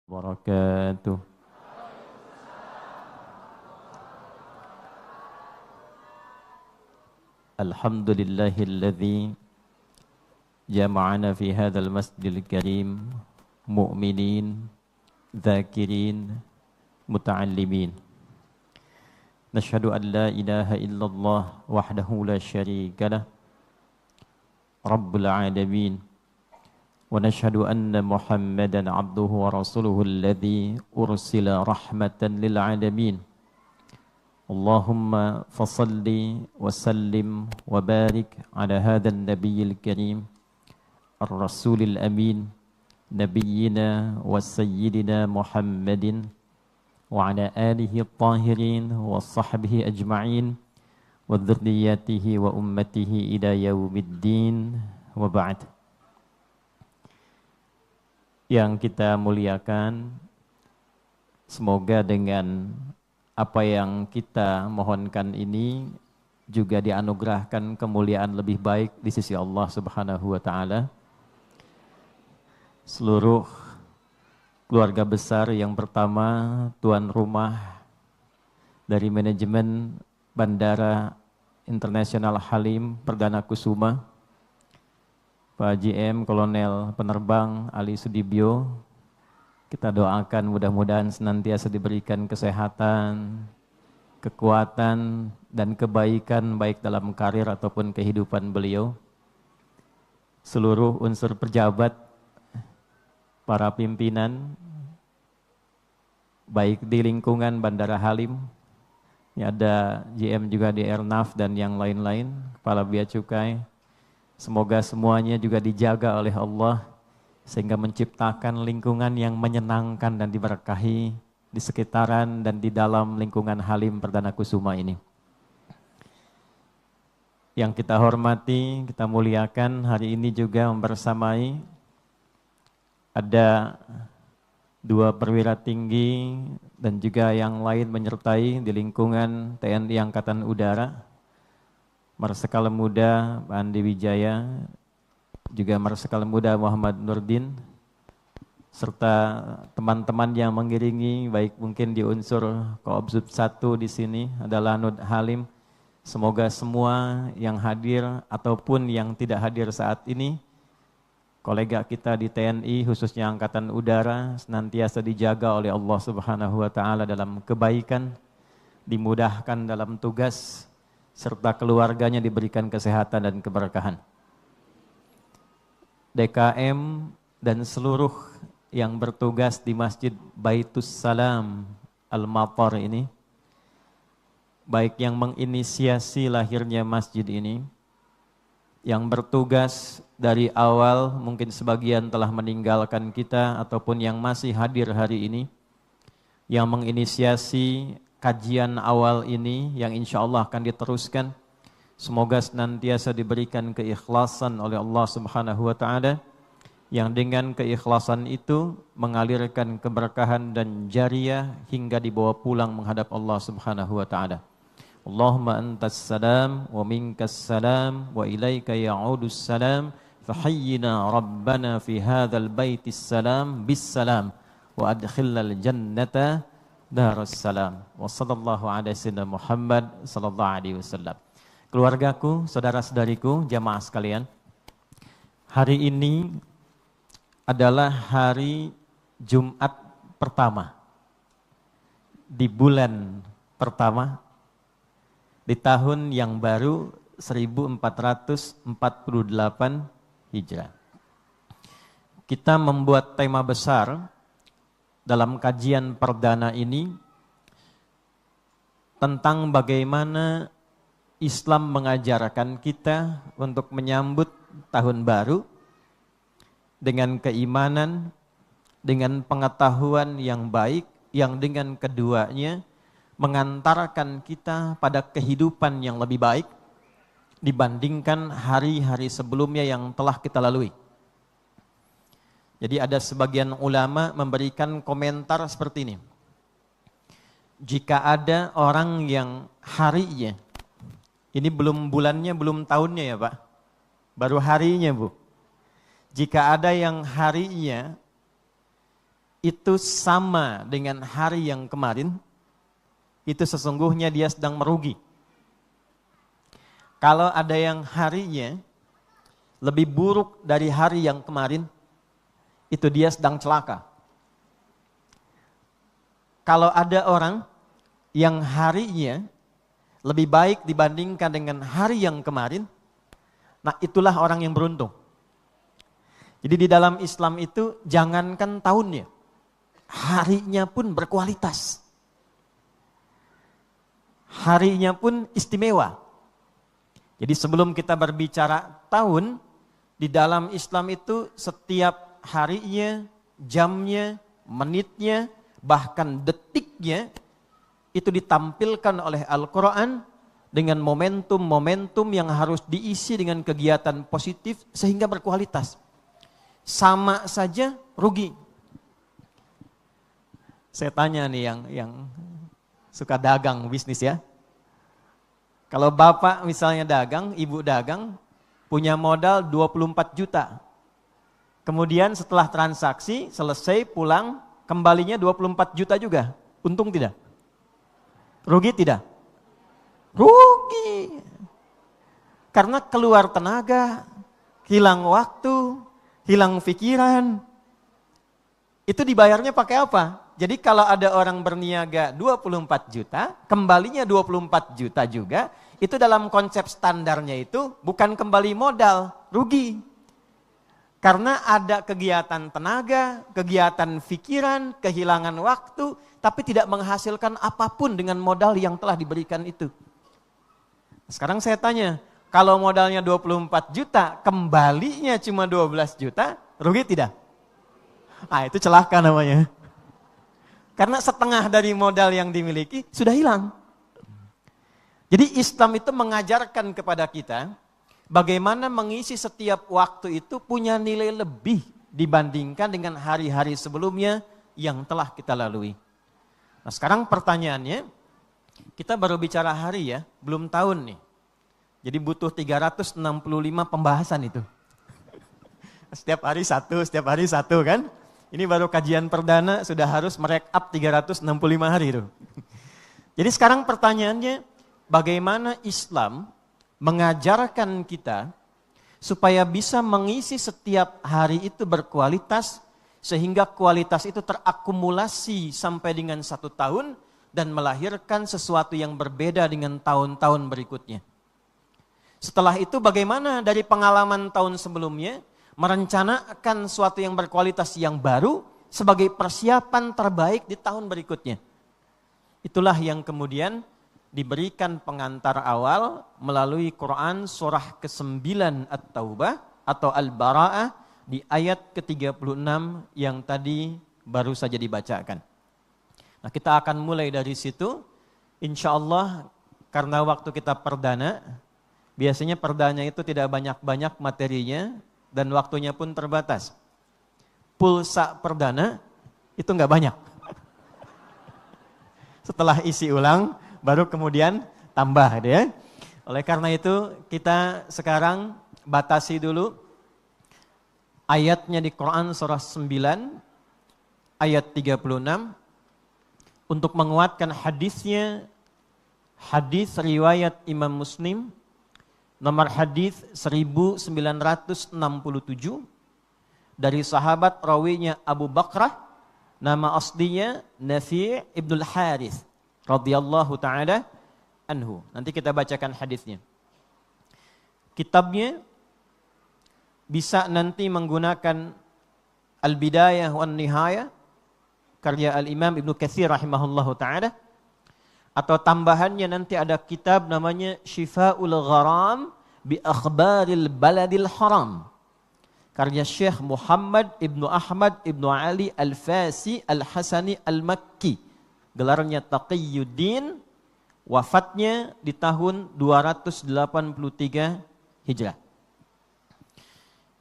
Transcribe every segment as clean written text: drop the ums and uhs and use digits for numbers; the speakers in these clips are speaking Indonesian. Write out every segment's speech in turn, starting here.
Wabarakatuh. Alhamdulillahilladzi jama'ana fi hadzal masjidil karim mu'minin, dzakirin, muta'allimin. Nashhadu an la ilaha illallah wahdahu la syarika lah, rabbul alamin. Wa nashhadu anna Muhammadan abduhu wa rasuluhu alladzi ursila rahmatan lil alamin. Allahumma fasalli wa sallim wa barik ala hadzal nabiyil karim ar-rasulil amin nabiyyina wa sayyidina Muhammadin wa ala alihi at-tahirin wa sahbihi ajma'in wa dzurriyyatihi wa ummatihi ila yaumiddin wa ba'd. Yang kita muliakan, semoga dengan apa yang kita mohonkan ini juga dianugerahkan kemuliaan lebih baik di sisi Allah Subhanahu wa taala. Seluruh keluarga besar yang pertama, tuan rumah dari manajemen Bandara Internasional Halim Perdana Kusuma, Pak GM Kolonel Penerbang Ali Sudibyo, kita doakan mudah-mudahan senantiasa diberikan kesehatan, kekuatan, dan kebaikan baik dalam karir ataupun kehidupan beliau. Seluruh unsur pejabat, para pimpinan, baik di lingkungan Bandara Halim, ya ada GM juga di Airnav dan yang lain-lain, kepala bea cukai. Semoga semuanya juga dijaga oleh Allah sehingga menciptakan lingkungan yang menyenangkan dan diberkahi di sekitaran dan di dalam lingkungan Halim Perdana Kusuma ini. Yang kita hormati, kita muliakan, hari ini juga membersamai ada dua perwira tinggi dan juga yang lain menyertai di lingkungan TNI Angkatan Udara, Marsikal Muda Andi Wijaya, juga Marsikal Muda Muhammad Nurdin, serta teman-teman yang mengiringi, baik mungkin di unsur Koobsub 1 di sini adalah Nud Halim. Semoga semua yang hadir ataupun yang tidak hadir saat ini, kolega kita di TNI khususnya Angkatan Udara, senantiasa dijaga oleh Allah Subhanahu wa taala dalam kebaikan, dimudahkan dalam tugas, serta keluarganya diberikan kesehatan dan keberkahan. DKM dan seluruh yang bertugas di Masjid Baitus Salam Al-Matar ini, baik yang menginisiasi lahirnya masjid ini, yang bertugas dari awal, mungkin sebagian telah meninggalkan kita ataupun yang masih hadir hari ini, yang menginisiasi kajian awal ini yang insya Allah akan diteruskan. Semoga senantiasa diberikan keikhlasan oleh Allah Subhanahu wa taala, yang dengan keikhlasan itu mengalirkan keberkahan dan jariyah hingga dibawa pulang menghadap Allah Subhanahu wa taala. Allahumma antas salam wa minkas salam wa ilaika ya'udus salam fahayyina rabbana fi hadzal baitis salam bis salam wa adkhilnal jannata Darussalam. Wa sallallahu ala sayyidina Muhammad sallallahu alaihi wasallam. Keluargaku, saudara-saudariku, jamaah sekalian, hari ini adalah hari Jumat pertama di bulan pertama di tahun yang baru 1448 Hijrah. Kita membuat tema besar dalam kajian perdana ini tentang bagaimana Islam mengajarkan kita untuk menyambut tahun baru dengan keimanan, dengan pengetahuan yang baik, yang dengan keduanya mengantarkan kita pada kehidupan yang lebih baik dibandingkan hari-hari sebelumnya yang telah kita lalui. Jadi ada sebagian ulama memberikan komentar seperti ini. Jika ada orang yang harinya, ini belum bulannya, belum tahunnya ya Pak, baru harinya Bu. Jika ada yang harinya itu sama dengan hari yang kemarin, itu sesungguhnya dia sedang merugi. Kalau ada yang harinya lebih buruk dari hari yang kemarin, itu dia sedang celaka. Kalau ada orang yang harinya lebih baik dibandingkan dengan hari yang kemarin, nah itulah orang yang beruntung. Jadi di dalam Islam itu jangankan tahunnya, harinya pun berkualitas. Harinya pun istimewa. Jadi sebelum kita berbicara tahun, di dalam Islam itu setiap harinya, jamnya, menitnya, bahkan detiknya, itu ditampilkan oleh Al-Quran dengan momentum-momentum yang harus diisi dengan kegiatan positif sehingga berkualitas. Sama saja rugi. Saya tanya nih yang suka dagang bisnis ya. Kalau bapak misalnya dagang, ibu dagang, punya modal 24 juta. Kemudian setelah transaksi selesai pulang, kembalinya 24 juta juga. Untung tidak? Rugi tidak? Rugi. Karena keluar tenaga, hilang waktu, hilang pikiran. Itu dibayarnya pakai apa? Jadi kalau ada orang berniaga 24 juta, kembalinya 24 juta juga, itu dalam konsep standarnya itu bukan kembali modal, rugi. Karena ada kegiatan tenaga, kegiatan pikiran, kehilangan waktu, tapi tidak menghasilkan apapun dengan modal yang telah diberikan itu. Sekarang saya tanya, kalau modalnya 24 juta, kembalinya cuma 12 juta, rugi tidak? Ah, itu celaka namanya. Karena setengah dari modal yang dimiliki sudah hilang. Jadi Islam itu mengajarkan kepada kita bagaimana mengisi setiap waktu itu punya nilai lebih dibandingkan dengan hari-hari sebelumnya yang telah kita lalui. Nah sekarang pertanyaannya, kita baru bicara hari ya, belum tahun nih. Jadi butuh 365 pembahasan itu. Setiap hari satu kan. Ini baru kajian perdana sudah harus merekap 365 hari itu. Jadi sekarang pertanyaannya, bagaimana Islam mengajarkan kita supaya bisa mengisi setiap hari itu berkualitas, sehingga kualitas itu terakumulasi sampai dengan 1 tahun dan melahirkan sesuatu yang berbeda dengan tahun-tahun berikutnya. Setelah itu bagaimana dari pengalaman tahun sebelumnya merencanakan sesuatu yang berkualitas yang baru sebagai persiapan terbaik di tahun berikutnya. Itulah yang kemudian diberikan pengantar awal melalui Quran surah ke-9 At-Taubah atau Al-Bara'ah di ayat ke-36 yang tadi baru saja dibacakan. Nah, kita akan mulai dari situ. Insya Allah karena waktu kita perdana, biasanya perdana itu tidak banyak-banyak materinya dan waktunya pun terbatas. Pulsa perdana itu enggak banyak. Setelah isi ulang, baru kemudian tambah ya. Oleh karena itu kita sekarang batasi dulu ayatnya di Quran surah 9 ayat 36 untuk menguatkan hadisnya, hadis riwayat Imam Muslim nomor hadis 1967 dari sahabat rawinya Abu Bakrah, nama aslinya Nafi' ibnul Harith radhiyallahu taala anhu. Nanti kita bacakan hadisnya. Kitabnya bisa nanti menggunakan Al-Bidayah wan Nihayah karya Al-Imam Ibnu Katsir rahimahullahu taala, atau tambahannya nanti ada kitab namanya Shifa'ul Gharam bi Akhbaril Baladil Haram karya Syekh Muhammad Ibnu Ahmad Ibnu Ali Al-Fasi Al-Hasani Al-Makki, gelarnya Taqiyuddin, wafatnya di tahun 283 Hijrah.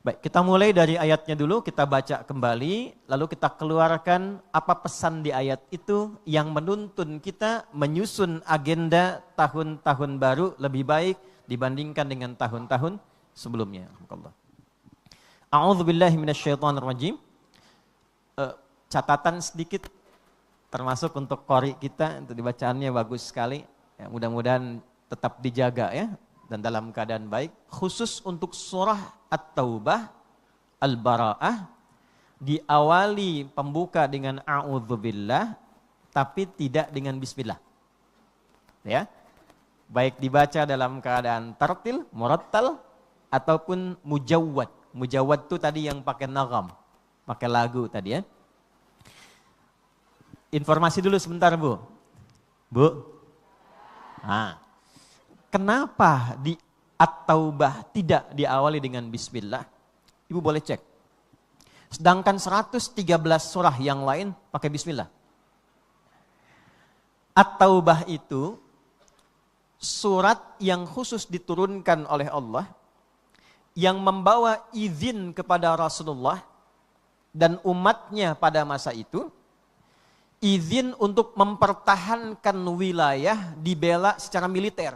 Baik, kita mulai dari ayatnya dulu, kita baca kembali, lalu kita keluarkan apa pesan di ayat itu yang menuntun kita menyusun agenda tahun-tahun baru lebih baik dibandingkan dengan tahun-tahun sebelumnya. A'udzubillahi minasyaitonirrajim. catatan sedikit, termasuk untuk qori kita, untuk dibacaannya bagus sekali. Ya, mudah-mudahan tetap dijaga ya, dan dalam keadaan baik. Khusus untuk surah At-Taubah, Al-Bara'ah, diawali pembuka dengan a'udzubillah, tapi tidak dengan bismillah. Ya, baik dibaca dalam keadaan tartil, murattal, ataupun mujawwad. Mujawwad itu tadi yang pakai nagam, pakai lagu tadi ya. Informasi dulu sebentar Bu. Nah, kenapa di At-Taubah tidak diawali dengan bismillah? Ibu boleh cek. Sedangkan 113 surah yang lain pakai bismillah. At-Taubah itu surat yang khusus diturunkan oleh Allah, yang membawa izin kepada Rasulullah dan umatnya pada masa itu, izin untuk mempertahankan wilayah dibela secara militer,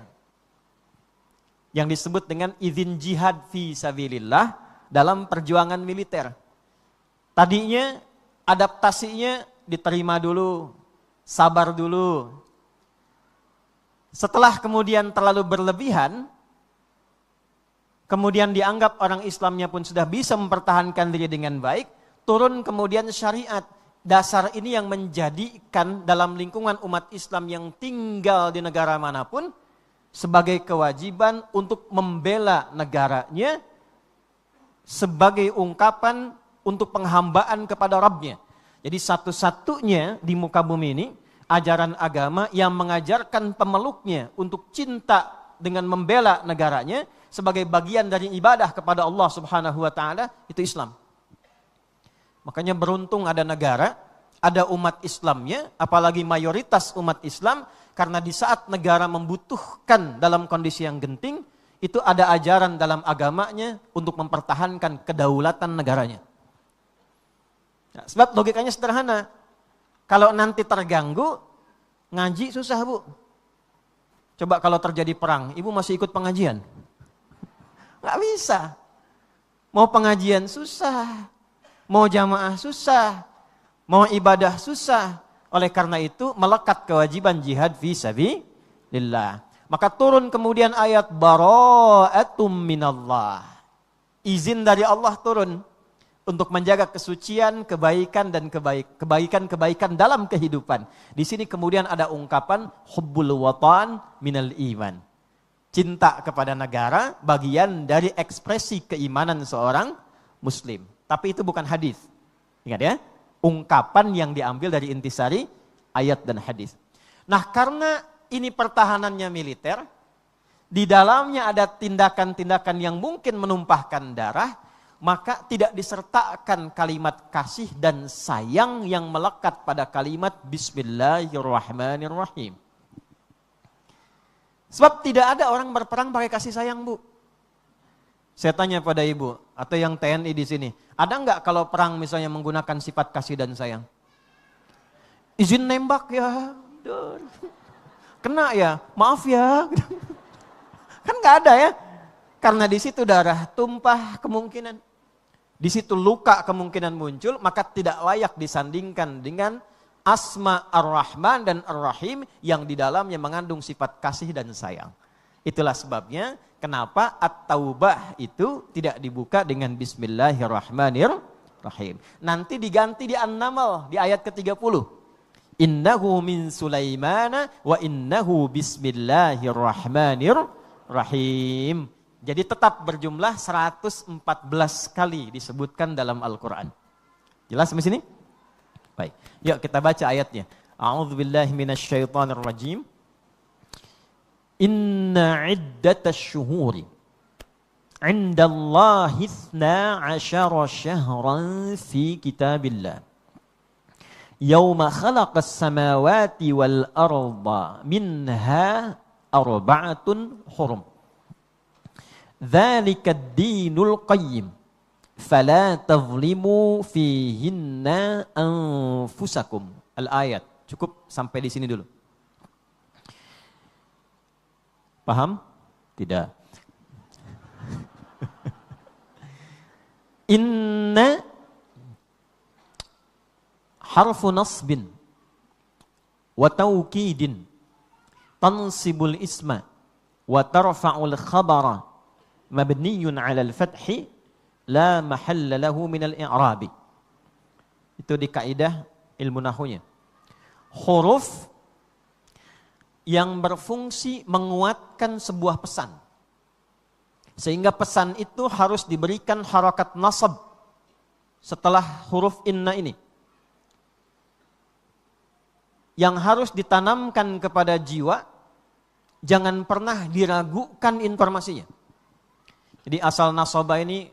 yang disebut dengan izin jihad fi sabilillah dalam perjuangan militer. Tadinya adaptasinya diterima dulu, sabar dulu. Setelah kemudian terlalu berlebihan, kemudian dianggap orang Islamnya pun sudah bisa mempertahankan diri dengan baik, turun kemudian syariat. Dasar ini yang menjadikan dalam lingkungan umat Islam yang tinggal di negara manapun sebagai kewajiban untuk membela negaranya sebagai ungkapan untuk penghambaan kepada Rabbnya. Jadi satu-satunya di muka bumi ini ajaran agama yang mengajarkan pemeluknya untuk cinta dengan membela negaranya sebagai bagian dari ibadah kepada Allah Subhanahu wa taala, itu Islam. Makanya beruntung ada negara, ada umat Islamnya, apalagi mayoritas umat Islam, karena di saat negara membutuhkan dalam kondisi yang genting, itu ada ajaran dalam agamanya untuk mempertahankan kedaulatan negaranya. Nah, sebab logikanya sederhana. Kalau nanti terganggu, ngaji susah Bu. Coba kalau terjadi perang, ibu masih ikut pengajian? Nggak bisa. Mau pengajian susah, mau jamaah susah, mau ibadah susah. Oleh karena itu melekat kewajiban jihad fi sabilillah. Maka turun kemudian ayat bara'atum minallah. Izin dari Allah turun untuk menjaga kesucian, kebaikan dan kebaikan dalam kehidupan. Di sini kemudian ada ungkapan hubbul watan minal iman. Cinta kepada negara bagian dari ekspresi keimanan seorang muslim. Tapi itu bukan hadis. Ingat ya, ungkapan yang diambil dari intisari ayat dan hadis. Nah, karena ini pertahanannya militer, di dalamnya ada tindakan-tindakan yang mungkin menumpahkan darah, maka tidak disertakan kalimat kasih dan sayang yang melekat pada kalimat Bismillahirrahmanirrahim. Sebab tidak ada orang berperang pakai kasih sayang Bu. Saya tanya pada ibu atau yang TNI di sini, ada nggak kalau perang misalnya menggunakan sifat kasih dan sayang? Izin nembak ya, kena ya, maaf ya, kan nggak ada ya, karena di situ darah tumpah kemungkinan. Di situ luka kemungkinan muncul, maka tidak layak disandingkan dengan Asma Ar-Rahman dan Ar-Rahim yang di dalamnya mengandung sifat kasih dan sayang. Itulah sebabnya kenapa At-Taubah itu tidak dibuka dengan Bismillahirrahmanirrahim. Nanti diganti di An-Naml di ayat ke-30. Innahu min Sulaimana wa innahu Bismillahirrahmanirrahim. Jadi tetap berjumlah 114 kali disebutkan dalam Al-Quran. Jelas sampai sini? Baik, yuk kita baca ayatnya. A'udzubillahi minasyaitonirrajim. Inna iddatash syuhuri 'indallahi 12 syahran fi kitabillah. Yauma khalaqas samawati wal arda minha arba'atun hurum. Dzalika ad-dinul qayyim fala tazlimu fihinna anfusakum. Al-ayat. Cukup sampai di sini dulu. Paham? Tidak. Inna harfu nasbin wa taukidin tansibul isma wa tarfa'ul khabara mabniyun 'alal fathi la mahalla lahu minal i'rabi. Itu di kaidah ilmu nahwunya. Huruf yang berfungsi menguatkan sebuah pesan. Sehingga pesan itu harus diberikan harakat nasab setelah huruf inna ini. Yang harus ditanamkan kepada jiwa, jangan pernah diragukan informasinya. Jadi asal nasabah ini,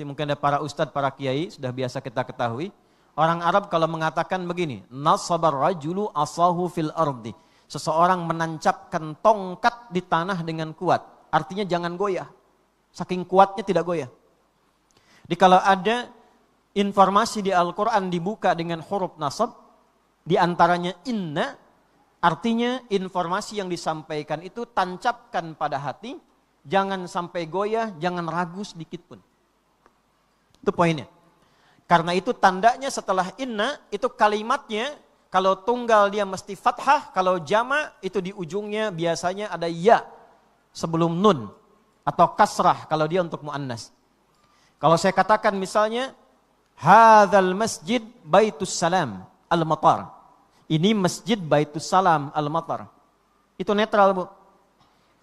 mungkin ada para ustadz, para kiai, sudah biasa kita ketahui. Orang Arab kalau mengatakan begini, nasabar rajulu asahu fil ardi. Seseorang menancapkan tongkat di tanah dengan kuat. Artinya jangan goyah. Saking kuatnya tidak goyah. Jadi kalau ada informasi di Al-Quran dibuka dengan huruf nasab, di antaranya inna, artinya informasi yang disampaikan itu tancapkan pada hati, jangan sampai goyah, jangan ragu sedikit pun. Itu poinnya. Karena itu tandanya setelah inna, itu kalimatnya, kalau tunggal dia mesti fathah, kalau jama itu di ujungnya biasanya ada ya sebelum nun, atau kasrah kalau dia untuk muannas. Kalau saya katakan misalnya, hadzal masjid baitus salam al-matar. Ini masjid baitus salam al-matar. Itu netral, Bu.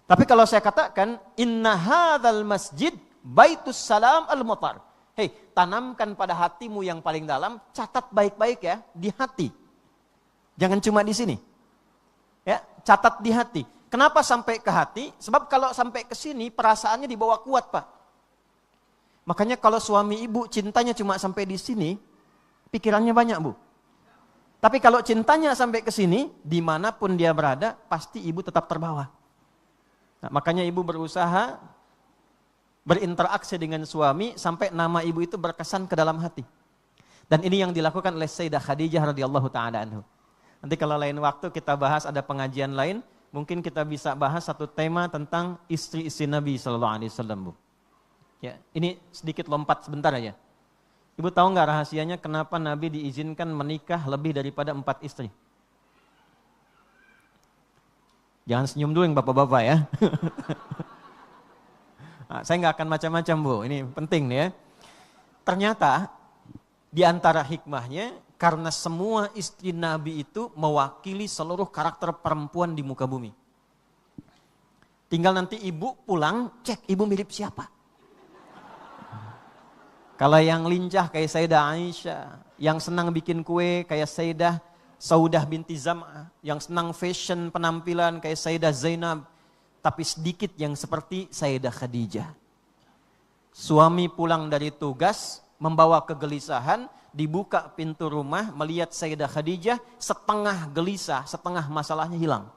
Tapi kalau saya katakan inna hadzal masjid baitus salam al-matar. Hei, tanamkan pada hatimu yang paling dalam, catat baik-baik ya di hati. Jangan cuma di sini. Ya, catat di hati. Kenapa sampai ke hati? Sebab kalau sampai ke sini perasaannya dibawa kuat, Pak. Makanya kalau suami ibu cintanya cuma sampai di sini, pikirannya banyak, Bu. Tapi kalau cintanya sampai ke sini, dimanapun dia berada, pasti ibu tetap terbawa. Nah, makanya ibu berusaha berinteraksi dengan suami sampai nama ibu itu berkesan ke dalam hati. Dan ini yang dilakukan oleh Sayyidah Khadijah radhiyallahu taala anha. Nanti kalau lain waktu kita bahas, ada pengajian lain, mungkin kita bisa bahas satu tema tentang istri-istri Nabi sallallahu alaihi wasallam, Bu. Ya, ini sedikit lompat sebentar aja. Ibu tahu nggak rahasianya kenapa Nabi diizinkan menikah lebih daripada 4 istri? Jangan senyum dulu yang bapak-bapak ya. Nah, saya nggak akan macam-macam, Bu. Ini penting nih ya. Ternyata di antara hikmahnya, karena semua istri Nabi itu mewakili seluruh karakter perempuan di muka bumi. Tinggal nanti ibu pulang, cek ibu mirip siapa. Kalau yang lincah kayak Sayyidah Aisyah, yang senang bikin kue kayak Sayyidah Saudah binti Zam'ah, yang senang fashion penampilan kayak Sayyidah Zainab, tapi sedikit yang seperti Sayyidah Khadijah. Suami pulang dari tugas, membawa kegelisahan, dibuka pintu rumah, melihat Sayyidah Khadijah, setengah gelisah, setengah masalahnya hilang.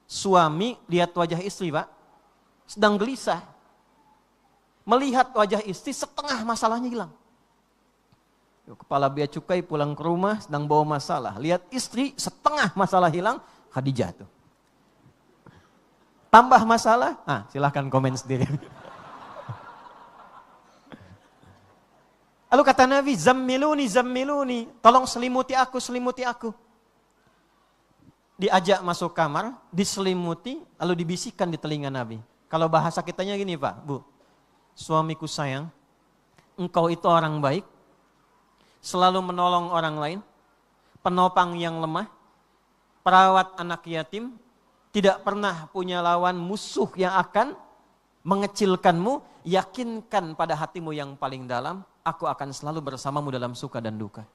Suami lihat wajah istri, Pak, sedang gelisah. Melihat wajah istri, setengah masalahnya hilang. Kepala bea cukai pulang ke rumah, sedang bawa masalah. Lihat istri, setengah masalah hilang, Khadijah tuh. Tambah masalah, silahkan komen sendiri. Lalu kata Nabi, zammiluni, zammiluni, tolong selimuti aku, selimuti aku. Diajak masuk kamar, diselimuti, lalu dibisikkan di telinga Nabi. Kalau bahasa kitanya gini, Pak, Bu. Suamiku sayang, engkau itu orang baik, selalu menolong orang lain, penopang yang lemah, perawat anak yatim, tidak pernah punya lawan musuh yang akan mengecilkanmu, yakinkan pada hatimu yang paling dalam, aku akan selalu bersamamu dalam suka dan duka.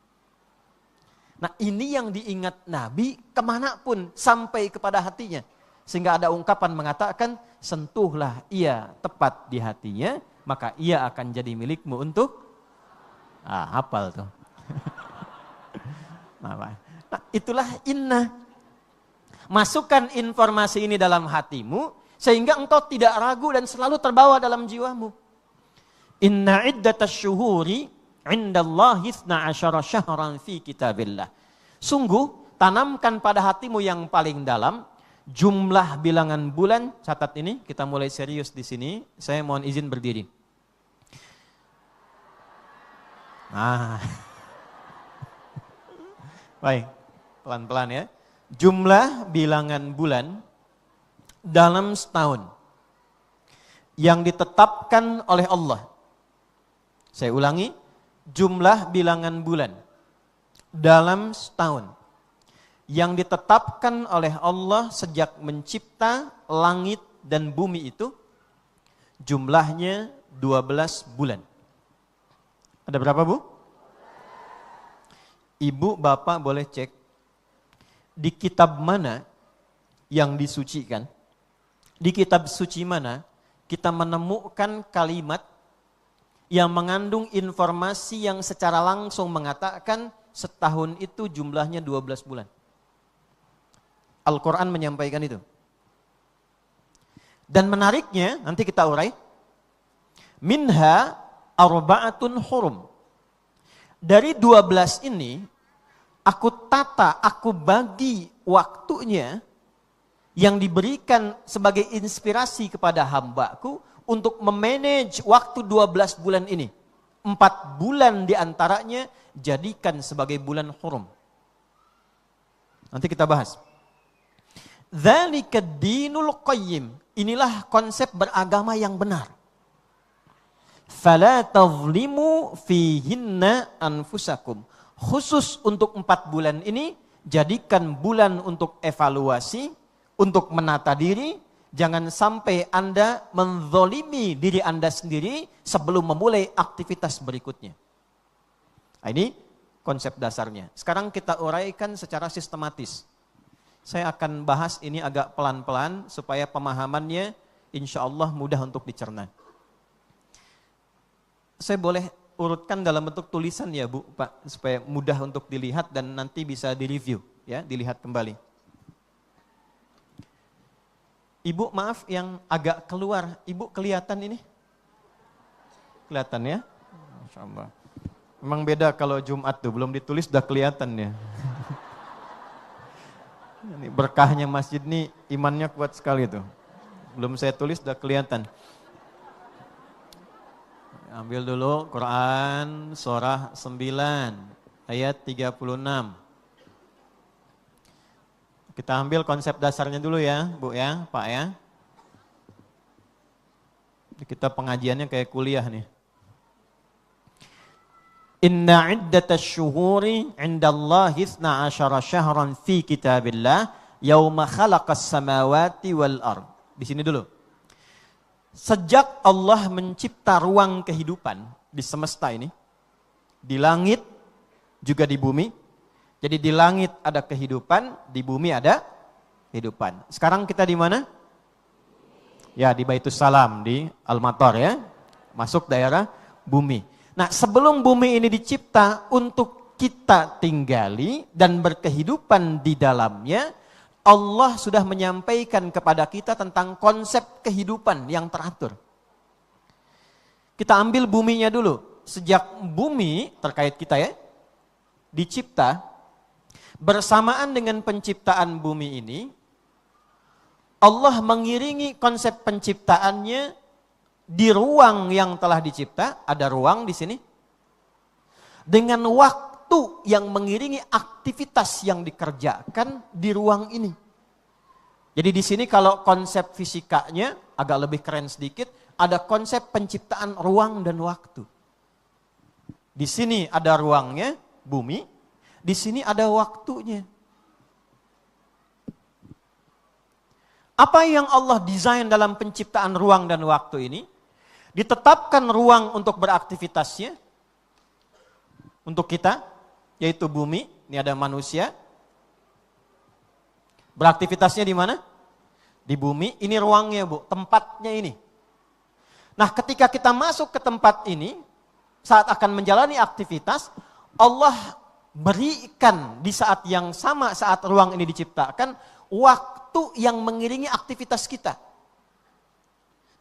Nah, ini yang diingat Nabi kemanapun sampai kepada hatinya. Sehingga ada ungkapan mengatakan, sentuhlah ia tepat di hatinya, maka ia akan jadi milikmu untuk hafal tuh. Nah, itulah inna. Masukkan informasi ini dalam hatimu sehingga engkau tidak ragu dan selalu terbawa dalam jiwamu. Inna iddatash syuhuri 'indallahi 12 syahran fi kitabillah. Sungguh tanamkan pada hatimu yang paling dalam jumlah bilangan bulan. Catat ini, kita mulai serius di sini. Saya mohon izin berdiri. Baik, pelan-pelan ya. Jumlah bilangan bulan dalam setahun yang ditetapkan oleh Allah. Saya ulangi, jumlah bilangan bulan dalam setahun yang ditetapkan oleh Allah sejak mencipta langit dan bumi itu jumlahnya 12 bulan. Ada berapa, Bu? Ibu, Bapak boleh cek di kitab mana yang disucikan. Di kitab suci mana kita menemukan kalimat yang mengandung informasi yang secara langsung mengatakan setahun itu jumlahnya 12 bulan. Al-Quran menyampaikan itu. Dan menariknya, nanti kita urai. Minha arba'atun hurum. Dari 12 ini, aku tata, aku bagi waktunya yang diberikan sebagai inspirasi kepada hambaku untuk memanage waktu 12 bulan ini. 4 bulan diantaranya jadikan sebagai bulan hurum. Nanti kita bahas. Dzalika dinul qayyim. Inilah konsep beragama yang benar. Fala tazlimu fihinna anfusakum. Khusus untuk 4 bulan ini, jadikan bulan untuk evaluasi, untuk menata diri. Jangan sampai Anda menzolimi diri Anda sendiri sebelum memulai aktivitas berikutnya. Nah, ini konsep dasarnya. Sekarang kita uraikan secara sistematis. Saya akan bahas ini agak pelan-pelan supaya pemahamannya insya Allah mudah untuk dicerna. Saya boleh urutkan dalam bentuk tulisan ya Bu, Pak, supaya mudah untuk dilihat dan nanti bisa direview, ya, dilihat kembali. Ibu maaf yang agak keluar, Ibu kelihatan ini? Kelihatan ya? Masya Allah. Memang beda kalau Jumat tuh, belum ditulis udah kelihatan ya. Ini berkahnya masjid nih, imannya kuat sekali tuh. Belum saya tulis udah kelihatan. Ambil dulu Quran surah 9 ayat 36. Kita ambil konsep dasarnya dulu ya, Bu ya, Pak ya. Kita pengajiannya kayak kuliah nih. Inna iddatasy syuhuri 'indallahi 12 syahran fi kitabillah yauma khalaqas samawati wal ard. Di sini dulu. Sejak Allah mencipta ruang kehidupan di semesta ini, di langit juga di bumi. Jadi di langit ada kehidupan, di bumi ada kehidupan. Sekarang kita di mana? Ya, di Baitus Salam, di Al-Matar ya. Masuk daerah bumi. Nah, sebelum bumi ini dicipta untuk kita tinggali dan berkehidupan di dalamnya, Allah sudah menyampaikan kepada kita tentang konsep kehidupan yang teratur. Kita ambil buminya dulu. Sejak bumi, terkait kita ya, dicipta, bersamaan dengan penciptaan bumi ini, Allah mengiringi konsep penciptaannya di ruang yang telah dicipta, ada ruang di sini, dengan waktu yang mengiringi aktivitas yang dikerjakan di ruang ini. Jadi di sini kalau konsep fisikanya agak lebih keren sedikit, ada konsep penciptaan ruang dan waktu. Di sini ada ruangnya, bumi, di sini ada waktunya. Apa yang Allah desain dalam penciptaan ruang dan waktu ini? Ditetapkan ruang untuk beraktivitasnya, untuk kita, yaitu bumi, ini ada manusia. Beraktivitasnya di mana? Di bumi, ini ruangnya Bu, tempatnya ini. Nah ketika kita masuk ke tempat ini, saat akan menjalani aktivitas, Allah berikan di saat yang sama saat ruang ini diciptakan, waktu yang mengiringi aktivitas kita.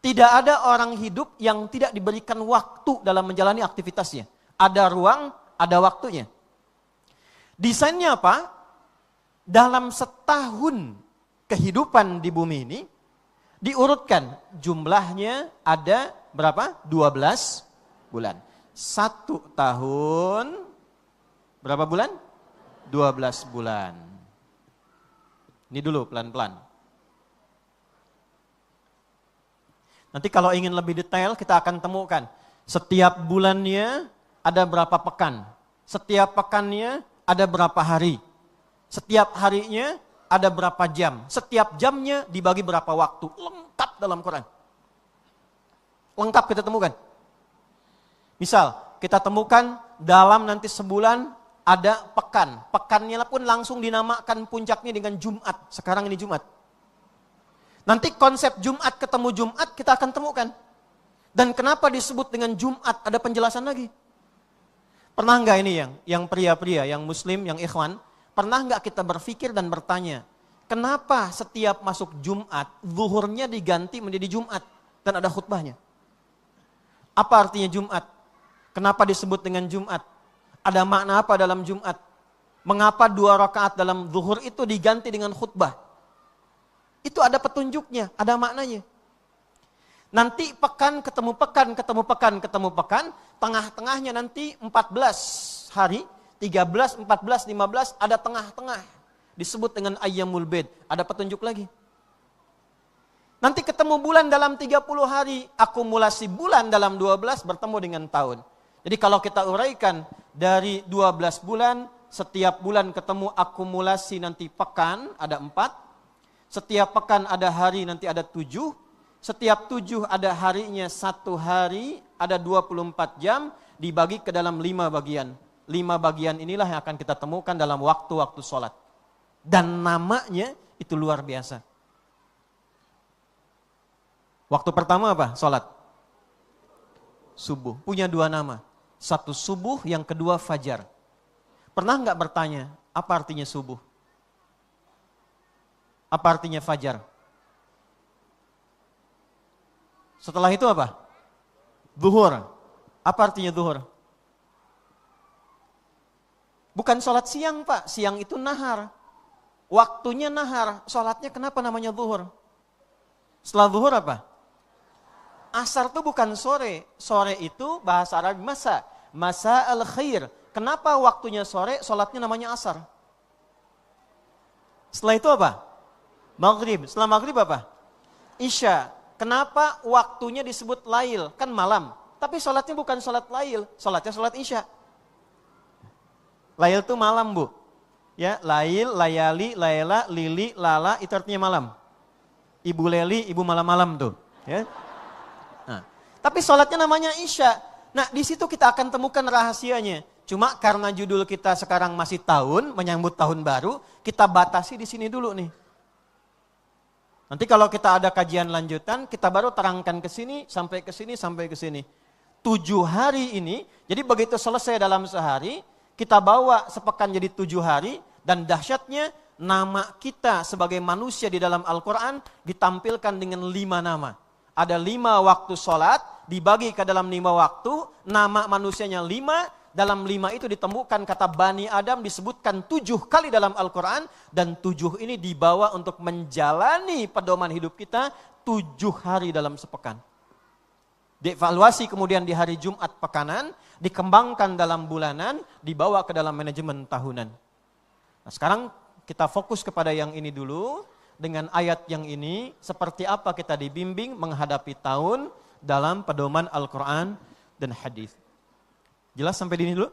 Tidak ada orang hidup yang tidak diberikan waktu dalam menjalani aktivitasnya. Ada ruang, ada waktunya. Desainnya apa? Dalam setahun kehidupan di bumi ini, diurutkan jumlahnya ada berapa? 12 bulan. 1 tahun, berapa bulan? 12 bulan. Ini dulu pelan-pelan. Nanti kalau ingin lebih detail kita akan temukan. Setiap bulannya ada berapa pekan. Setiap pekannya ada berapa hari. Setiap harinya ada berapa jam. Setiap jamnya dibagi berapa waktu. Lengkap dalam Quran. Lengkap kita temukan. Misal kita temukan dalam nanti sebulan ada pekan. Pekannya pun langsung dinamakan puncaknya dengan Jumat. Sekarang ini Jumat. Nanti konsep Jumat ketemu Jumat kita akan temukan. Dan kenapa disebut dengan Jumat? Ada penjelasan lagi. Pernah nggak ini yang pria-pria, yang muslim, yang ikhwan, pernah nggak kita berpikir dan bertanya, kenapa setiap masuk Jumat, zuhurnya diganti menjadi Jumat dan ada khutbahnya? Apa artinya Jumat? Kenapa disebut dengan Jumat? Ada makna apa dalam Jumat? Mengapa 2 rakaat dalam zuhur itu diganti dengan khutbah? Itu ada petunjuknya, ada maknanya. Nanti pekan ketemu pekan, ketemu pekan, ketemu pekan, tengah-tengahnya nanti 14 hari, 13, 14, 15, ada tengah-tengah. Disebut dengan Ayyamul Bid, ada petunjuk lagi. Nanti ketemu bulan dalam 30 hari, akumulasi bulan dalam 12 bertemu dengan tahun. Jadi kalau kita uraikan dari 12 bulan, setiap bulan ketemu akumulasi nanti pekan, ada 4. Setiap pekan ada hari, nanti ada 7. Setiap 7 ada harinya 1 hari, ada 24 jam, dibagi ke dalam 5 bagian. 5 bagian inilah yang akan kita temukan dalam waktu-waktu sholat. Dan namanya itu luar biasa. Waktu pertama apa? Sholat. Subuh. Punya 2 nama. Satu subuh, yang kedua fajar. Pernah nggak bertanya, apa artinya subuh? Apa artinya fajar? Setelah itu apa? Zuhur. Apa artinya zuhur? Bukan sholat siang Pak, siang itu nahar. Waktunya nahar, sholatnya kenapa namanya zuhur? Setelah zuhur apa? Asar itu bukan sore, sore itu bahasa Arab masa. Masa al-khair. Kenapa waktunya sore, sholatnya namanya asar? Setelah itu apa? Maghrib. Setelah maghrib apa? Isya. Kenapa waktunya disebut lail? Kan malam. Tapi sholatnya bukan sholat lail, sholatnya sholat isya. Lail itu malam Bu. Ya, lail, layali, layla, lili, lala itu artinya malam. Ibu leli, ibu malam-malam tuh. Ya. Nah, tapi sholatnya namanya isya. Nah, di situ kita akan temukan rahasianya. Cuma karena judul kita sekarang masih tahun, menyambut tahun baru, kita batasi di sini dulu nih. Nanti kalau kita ada kajian lanjutan, kita baru terangkan ke sini, sampai ke sini, sampai ke sini. 7 hari ini, jadi begitu selesai dalam sehari, kita bawa sepekan jadi 7 hari, dan dahsyatnya nama kita sebagai manusia di dalam Al-Quran ditampilkan dengan 5 nama. Ada 5 waktu sholat, dibagi ke dalam 5 waktu, nama manusianya 5, dalam 5 itu ditemukan kata Bani Adam disebutkan 7 kali dalam Al-Quran, dan 7 ini dibawa untuk menjalani pedoman hidup kita 7 hari dalam sepekan. Dievaluasi kemudian di hari Jumat pekanan, dikembangkan dalam bulanan, dibawa ke dalam manajemen tahunan. Nah, sekarang kita fokus kepada yang ini dulu, dengan ayat yang ini, seperti apa kita dibimbing menghadapi tahun dalam pedoman Al-Quran dan hadis. Jelas sampai di sini dulu?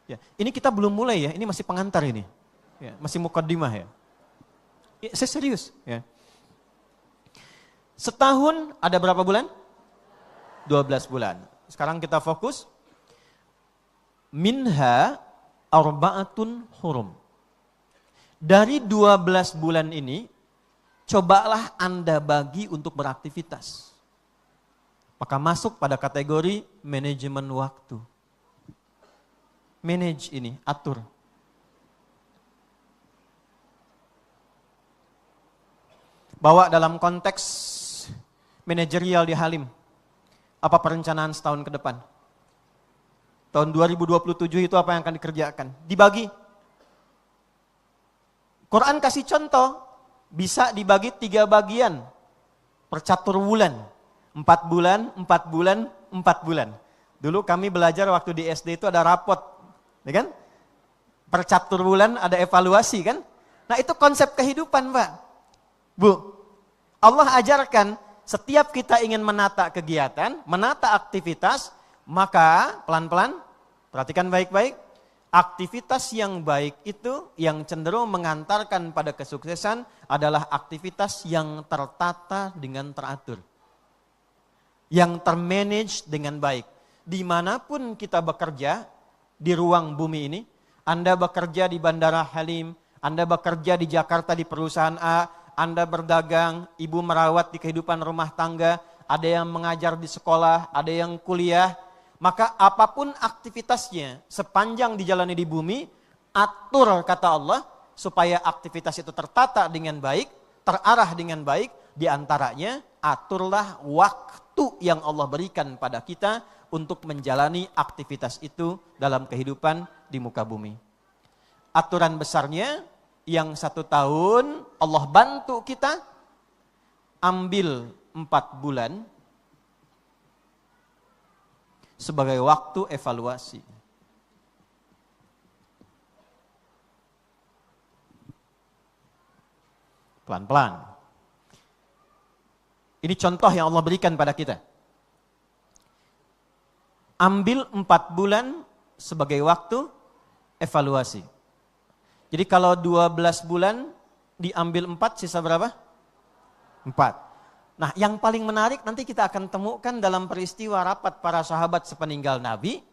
Ya, ini kita belum mulai ya, ini masih pengantar ini. Ya, masih mukaddimah ya. Ya, saya serius ya. Setahun ada berapa bulan? 12 bulan. Sekarang kita fokus. Minha arba'atun hurum. Dari 12 bulan ini, cobalah Anda bagi untuk beraktivitas. Maka masuk pada kategori manajemen waktu. Manage ini, atur. Bawa dalam konteks manajerial di Halim. Apa perencanaan setahun ke depan? Tahun 2027 itu apa yang akan dikerjakan? Dibagi. Quran kasih contoh, bisa dibagi 3 bagian. Percatur bulan. 4 bulan, 4 bulan, 4 bulan. Dulu kami belajar waktu di SD itu ada rapot. Ya kan? Per catur bulan ada evaluasi kan? Nah itu konsep kehidupan Pak. Bu, Allah ajarkan setiap kita ingin menata kegiatan, menata aktivitas, maka pelan-pelan, perhatikan baik-baik, aktivitas yang baik itu yang cenderung mengantarkan pada kesuksesan adalah aktivitas yang tertata dengan teratur. Yang termanage dengan baik. Dimanapun kita bekerja di ruang bumi ini, Anda bekerja di Bandara Halim, Anda bekerja di Jakarta di perusahaan A, Anda berdagang, ibu merawat di kehidupan rumah tangga, ada yang mengajar di sekolah, ada yang kuliah, maka apapun aktivitasnya sepanjang dijalani di bumi, atur kata Allah supaya aktivitas itu tertata dengan baik, terarah dengan baik, diantaranya aturlah waktu yang Allah berikan pada kita untuk menjalani aktivitas itu dalam kehidupan di muka bumi. Aturan besarnya yang 1 tahun Allah bantu kita ambil 4 bulan sebagai waktu evaluasi. Pelan-pelan. Ini contoh yang Allah berikan pada kita. Ambil 4 bulan sebagai waktu evaluasi. Jadi kalau 12 bulan diambil 4, sisa berapa? 4. Nah yang paling menarik nanti kita akan temukan dalam peristiwa rapat para sahabat sepeninggal Nabi.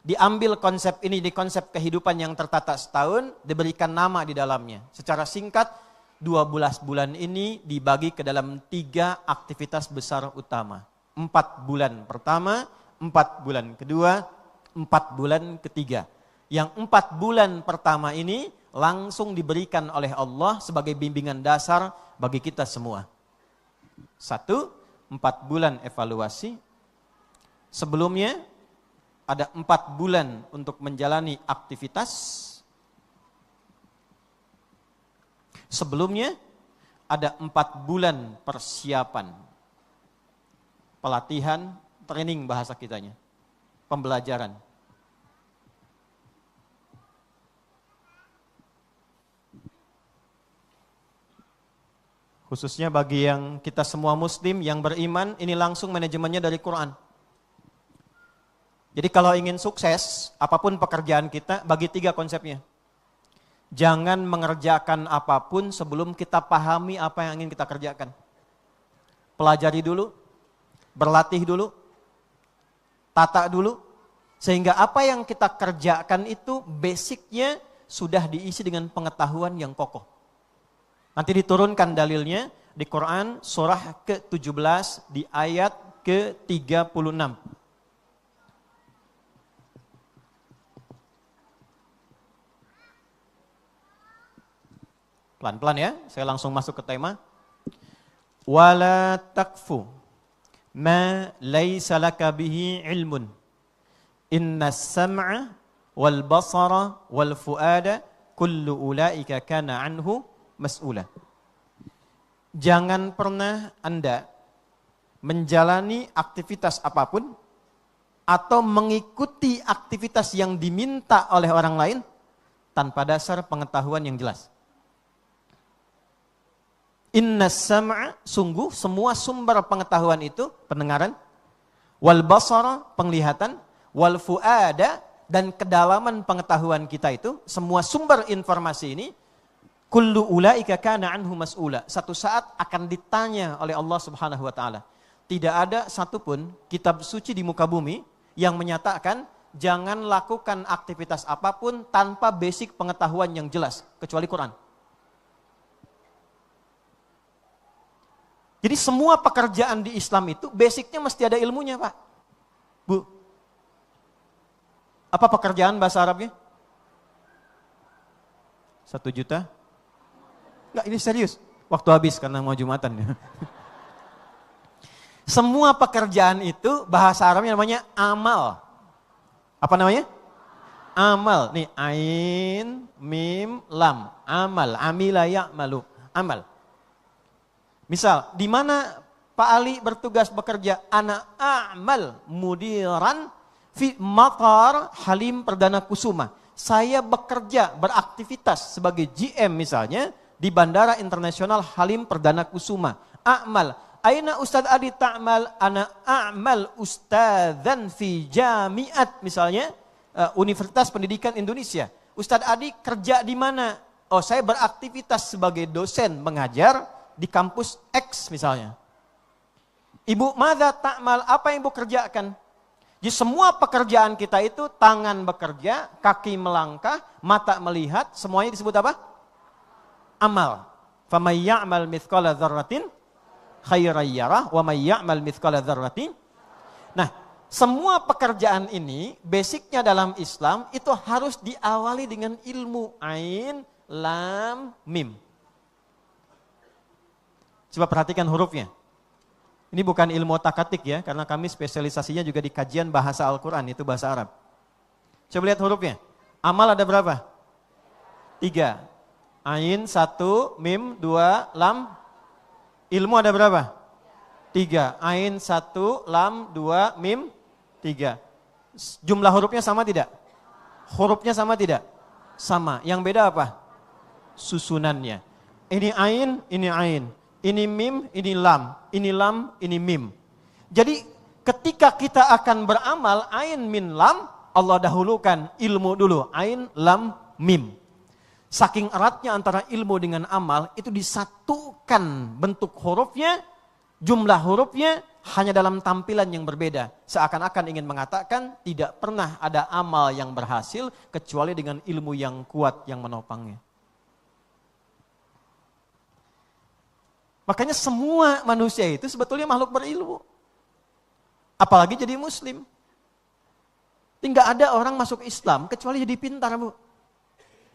Diambil konsep ini di konsep kehidupan yang tertata setahun, diberikan nama di dalamnya. Secara singkat, 12 bulan ini dibagi ke dalam 3 aktivitas besar utama. 4 bulan pertama, 4 bulan kedua, 4 bulan ketiga. Yang 4 bulan pertama ini langsung diberikan oleh Allah sebagai bimbingan dasar bagi kita semua. 1, 4 bulan evaluasi. Sebelumnya ada 4 bulan untuk menjalani aktivitas. Sebelumnya ada 4 bulan persiapan. Pelatihan, training bahasa kitanya. Pembelajaran. Khususnya bagi yang kita semua muslim yang beriman, ini langsung manajemennya dari Quran. Jadi kalau ingin sukses, apapun pekerjaan kita, bagi 3 konsepnya. Jangan mengerjakan apapun sebelum kita pahami apa yang ingin kita kerjakan. Pelajari dulu, berlatih dulu, tata dulu, sehingga apa yang kita kerjakan itu basicnya sudah diisi dengan pengetahuan yang kokoh. Nanti diturunkan dalilnya di Quran surah ke-17 di ayat ke-36. Pelan-pelan ya, saya langsung masuk ke tema. Wala taqfu ma laysa laka bihi ilmun. Innas sam'a wal basara wal fuada kullu ulaika kana anhu mas'ula. Jangan pernah Anda menjalani aktivitas apapun atau mengikuti aktivitas yang diminta oleh orang lain tanpa dasar pengetahuan yang jelas. Innas sam'a, sungguh semua sumber pengetahuan itu pendengaran, wal basara, penglihatan, wal fuada, dan kedalaman pengetahuan kita itu, semua sumber informasi ini, kullu ulaika kana anhu mas'ula. Satu saat akan ditanya oleh Allah Subhanahu wa taala. Tidak ada satupun kitab suci di muka bumi yang menyatakan jangan lakukan aktivitas apapun tanpa basic pengetahuan yang jelas kecuali Quran. Jadi semua pekerjaan di Islam itu basicnya mesti ada ilmunya, Pak. Bu. Apa pekerjaan bahasa Arabnya? 1 juta? Enggak, ini serius. Waktu habis karena mau Jumatan. Semua pekerjaan itu bahasa Arabnya namanya amal. Apa namanya? Amal. Nih, ain, mim, lam. Amal. Amila ya'malu. Amal. Misal, di mana Pak Ali bertugas bekerja? Ana a'mal mudiran fi maqar Halim Perdana Kusuma. saya bekerja, beraktivitas sebagai GM misalnya di Bandara Internasional Halim Perdana Kusuma. A'mal, aina Ustadz Adi ta'mal? Ana a'mal ustadzan fi jami'at misalnya, Universitas Pendidikan Indonesia. Ustadz Adi kerja di mana? Oh, saya beraktivitas sebagai dosen mengajar di kampus X misalnya. Ibu, madza ta'mal? Apa yang ibu kerjakan? Jadi semua pekerjaan kita itu tangan bekerja, kaki melangkah, mata melihat, semuanya disebut apa? Amal. Faman ya'mal mithqala dzarratin khairan yarah wa may ya'mal mithqala dzarratin. Nah, semua pekerjaan ini basicnya dalam Islam itu harus diawali dengan ilmu ain, lam, mim. Coba perhatikan hurufnya. Ini bukan ilmu otak-atik ya, karena kami spesialisasinya juga di kajian bahasa Al-Quran, itu bahasa Arab. Coba lihat hurufnya. Amal ada berapa? 3. Ain 1, mim 2, lam. Ilmu ada berapa? 3. Ain 1, lam 2, mim 3. Jumlah hurufnya sama tidak? Hurufnya sama tidak? Sama. Yang beda apa? Susunannya. Ini ain, ini ain. Ini mim, ini lam. Ini lam, ini mim. Jadi ketika kita akan beramal ain, min, lam, Allah dahulukan ilmu dulu. Ain, lam, mim. Saking eratnya antara ilmu dengan amal, itu disatukan bentuk hurufnya, jumlah hurufnya, hanya dalam tampilan yang berbeda. Seakan-akan ingin mengatakan tidak pernah ada amal yang berhasil kecuali dengan ilmu yang kuat yang menopangnya. Makanya semua manusia itu sebetulnya makhluk berilmu. Apalagi jadi muslim. Tidak ada orang masuk Islam kecuali jadi pintar, Bu.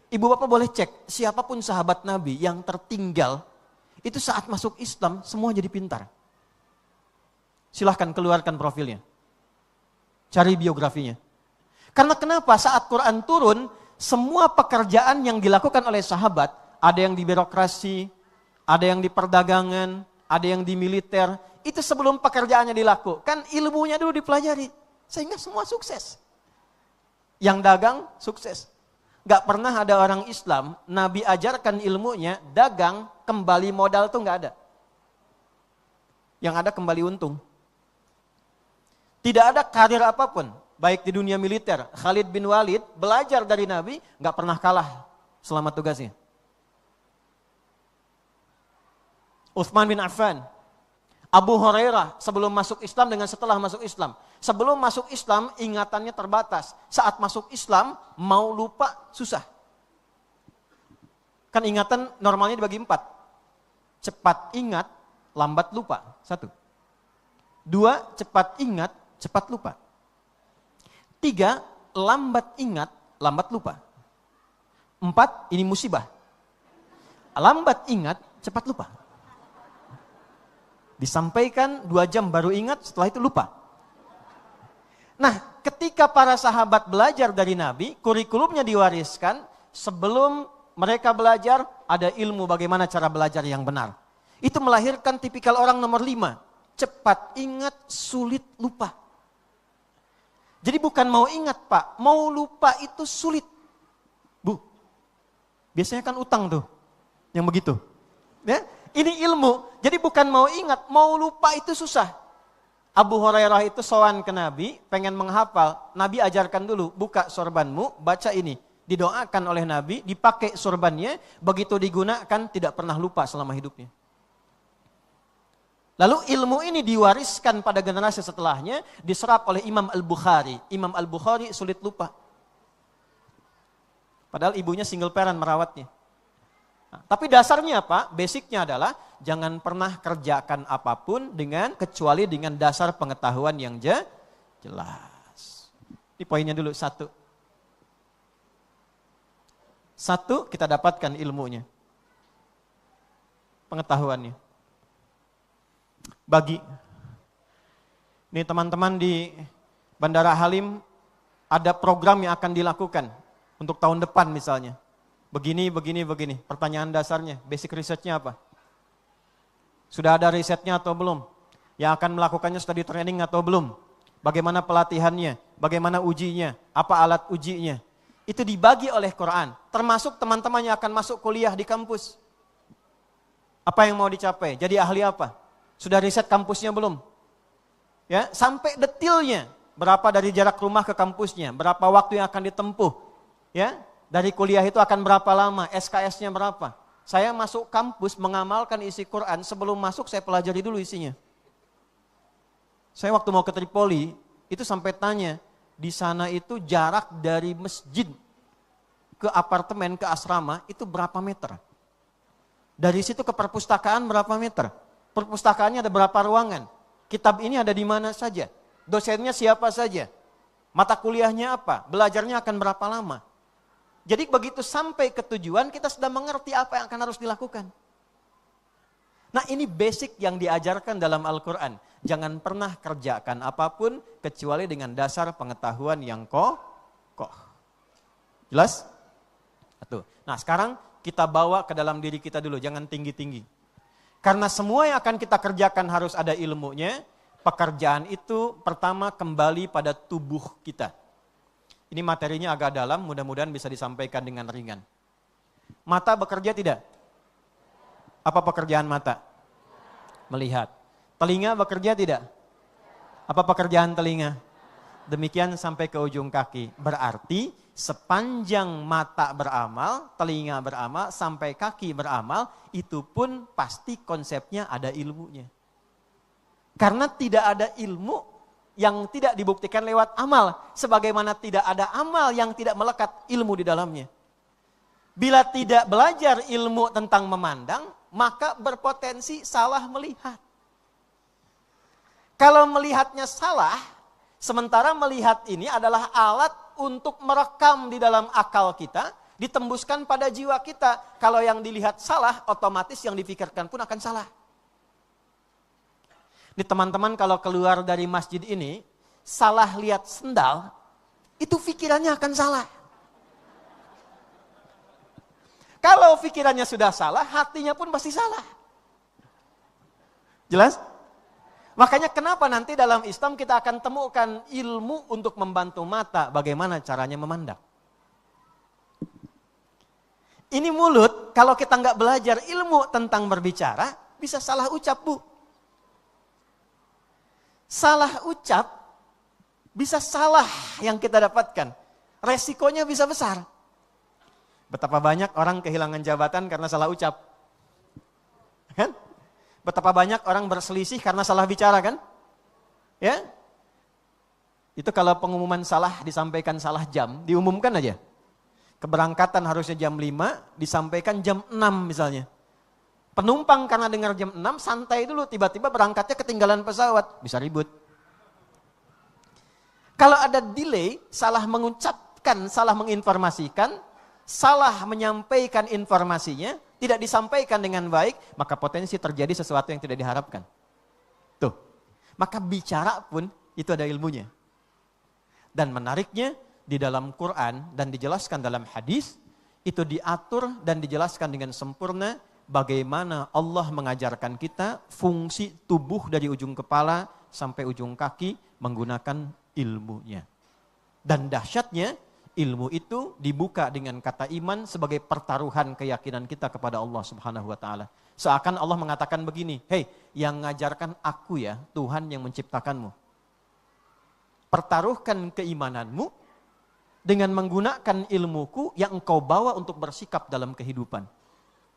Ibu bapak boleh cek, siapapun sahabat Nabi yang tertinggal, itu saat masuk Islam semua jadi pintar. Silahkan keluarkan profilnya. Cari biografinya. Karena kenapa? Saat Quran turun, semua pekerjaan yang dilakukan oleh sahabat, ada yang di birokrasi, ada yang di perdagangan, ada yang di militer. Itu sebelum pekerjaannya dilakukan, ilmunya dulu dipelajari. Sehingga semua sukses. Yang dagang, sukses. Gak pernah ada orang Islam, Nabi ajarkan ilmunya, dagang, kembali modal tuh gak ada. Yang ada kembali untung. Tidak ada karir apapun, baik di dunia militer. Khalid bin Walid belajar dari Nabi, gak pernah kalah selama tugasnya. Utsman bin Affan, Abu Hurairah sebelum masuk Islam dengan setelah masuk Islam. Sebelum masuk Islam ingatannya terbatas. Saat masuk Islam mau lupa susah. Kan ingatan normalnya dibagi 4. Cepat ingat, lambat lupa. 1. 2, cepat ingat, cepat lupa. 3, lambat ingat, lambat lupa. 4, ini musibah. Lambat ingat, cepat lupa. Disampaikan 2 jam baru ingat, setelah itu lupa. Nah, ketika para sahabat belajar dari Nabi, kurikulumnya diwariskan, sebelum mereka belajar, ada ilmu bagaimana cara belajar yang benar. Itu melahirkan tipikal orang nomor 5. Cepat ingat, sulit lupa. Jadi bukan mau ingat Pak, mau lupa itu sulit. Bu, biasanya kan utang tuh, yang begitu. Ya? Ini ilmu, jadi bukan mau ingat, mau lupa itu susah. Abu Hurairah itu sowan ke Nabi, pengen menghafal. Nabi ajarkan dulu, buka sorbanmu, baca ini. Didoakan oleh Nabi, dipakai sorbannya, begitu digunakan tidak pernah lupa selama hidupnya. Lalu ilmu ini diwariskan pada generasi setelahnya, diserap oleh Imam Al-Bukhari. Imam Al-Bukhari sulit lupa. Padahal ibunya single parent merawatnya. Nah, tapi dasarnya apa? Basicnya adalah jangan pernah kerjakan apapun kecuali dengan dasar pengetahuan yang jelas. Ini poinnya dulu 1. 1, kita dapatkan ilmunya. Pengetahuannya. Bagi. Ini teman-teman di Bandara Halim ada program yang akan dilakukan untuk tahun depan misalnya. Begini. Pertanyaan dasarnya, basic research-nya apa? Sudah ada risetnya atau belum? Yang akan melakukannya study training atau belum? Bagaimana pelatihannya? Bagaimana ujinya? Apa alat ujinya? itu dibagi oleh Quran. Termasuk teman-teman yang akan masuk kuliah di kampus. Apa yang mau dicapai? Jadi ahli apa? Sudah riset kampusnya belum? Ya, sampai detilnya. Berapa dari jarak rumah ke kampusnya? Berapa waktu yang akan ditempuh? Ya, dari kuliah itu akan berapa lama? SKS-nya berapa? Saya masuk kampus mengamalkan isi Quran, sebelum masuk saya pelajari dulu isinya. Saya waktu mau ke Tripoli, itu sampai tanya, di sana itu jarak dari masjid ke apartemen, ke asrama, itu berapa meter? Dari situ ke perpustakaan berapa meter? Perpustakaannya ada berapa ruangan? Kitab ini ada di mana saja? Dosennya siapa saja? Mata kuliahnya apa? Belajarnya akan berapa lama? Jadi begitu sampai ke tujuan, kita sudah mengerti apa yang akan harus dilakukan. Nah, ini basic yang diajarkan dalam Al-Quran. Jangan pernah kerjakan apapun kecuali dengan dasar pengetahuan yang kokoh. Jelas? Satu. Nah, sekarang kita bawa ke dalam diri kita dulu, jangan tinggi-tinggi. Karena semua yang akan kita kerjakan harus ada ilmunya. Pekerjaan itu pertama kembali pada tubuh kita. Ini materinya agak dalam, mudah-mudahan bisa disampaikan dengan ringan. Mata bekerja tidak? Apa pekerjaan mata? Melihat. Telinga bekerja tidak? Apa pekerjaan telinga? Demikian sampai ke ujung kaki. Berarti sepanjang mata beramal, telinga beramal, sampai kaki beramal, itu pun pasti konsepnya ada ilmunya. Karena tidak ada ilmu yang tidak dibuktikan lewat amal. Sebagaimana tidak ada amal yang tidak melekat ilmu di dalamnya. Bila tidak belajar ilmu tentang memandang, maka berpotensi salah melihat. Kalau melihatnya salah, sementara melihat ini adalah alat untuk merekam di dalam akal kita, ditembuskan pada jiwa kita. Kalau yang dilihat salah, otomatis yang difikirkan pun akan salah. Ini teman-teman kalau keluar dari masjid ini, salah lihat sendal, itu pikirannya akan salah. Kalau pikirannya sudah salah, hatinya pun pasti salah. Jelas? Makanya kenapa nanti dalam Islam kita akan temukan ilmu untuk membantu mata, bagaimana caranya memandang. Ini mulut, kalau kita nggak belajar ilmu tentang berbicara, bisa salah ucap, Bu. Salah ucap, bisa salah yang kita dapatkan. Resikonya bisa besar. Betapa banyak orang kehilangan jabatan karena salah ucap. Kan? Betapa banyak orang berselisih karena salah bicara, kan? Ya? Itu kalau pengumuman salah disampaikan salah jam, diumumkan aja. Keberangkatan harusnya jam 5, disampaikan jam 6 misalnya. Penumpang karena dengar jam 6, santai dulu, tiba-tiba berangkatnya ketinggalan pesawat, bisa ribut. Kalau ada delay, salah mengucapkan, salah menginformasikan, salah menyampaikan informasinya, tidak disampaikan dengan baik, maka potensi terjadi sesuatu yang tidak diharapkan. Tuh, maka bicara pun itu ada ilmunya. Dan menariknya, di dalam Quran dan dijelaskan dalam hadis, itu diatur dan dijelaskan dengan sempurna bagaimana Allah mengajarkan kita fungsi tubuh dari ujung kepala sampai ujung kaki menggunakan ilmunya. Dan dahsyatnya, ilmu itu dibuka dengan kata iman sebagai pertaruhan keyakinan kita kepada Allah Subhanahu wa taala. Seakan Allah mengatakan begini, "Hei, yang ngajarkan aku ya, Tuhan yang menciptakanmu. Pertaruhkan keimananmu dengan menggunakan ilmuku yang engkau bawa untuk bersikap dalam kehidupan."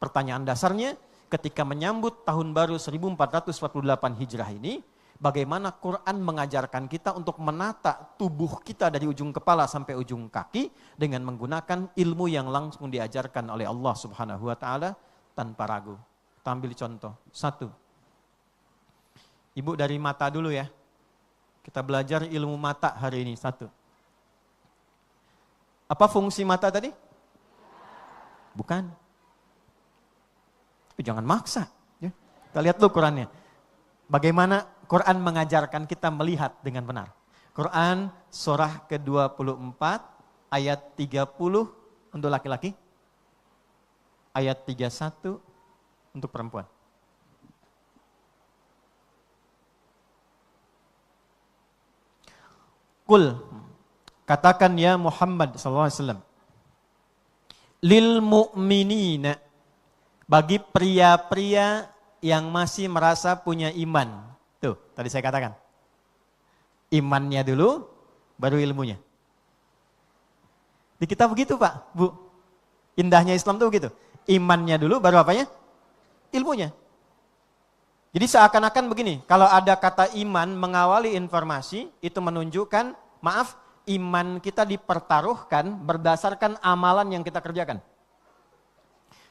Pertanyaan dasarnya, ketika menyambut tahun baru 1448 Hijrah ini, bagaimana Quran mengajarkan kita untuk menata tubuh kita dari ujung kepala sampai ujung kaki dengan menggunakan ilmu yang langsung diajarkan oleh Allah Subhanahu wa taala tanpa ragu. Kita ambil contoh. 1. Ibu dari mata dulu ya. Kita belajar ilmu mata hari ini. 1. Apa fungsi mata tadi? Bukan. Tapi jangan maksa. Ya. Kita lihat dulu Qurannya. Bagaimana Quran mengajarkan kita melihat dengan benar. Quran surah ke-24 ayat 30 untuk laki-laki. Ayat 31 untuk perempuan. Qul, katakan ya Muhammad sallallahu alaihi wasallam, lil mu'minina, bagi pria-pria yang masih merasa punya iman. Tuh, tadi saya katakan. Imannya dulu, baru ilmunya. Di kita begitu Pak, Bu. Indahnya Islam tuh begitu. Imannya dulu, baru apanya? Ilmunya. Jadi seakan-akan begini, kalau ada kata iman mengawali informasi, itu menunjukkan, maaf, iman kita dipertaruhkan berdasarkan amalan yang kita kerjakan.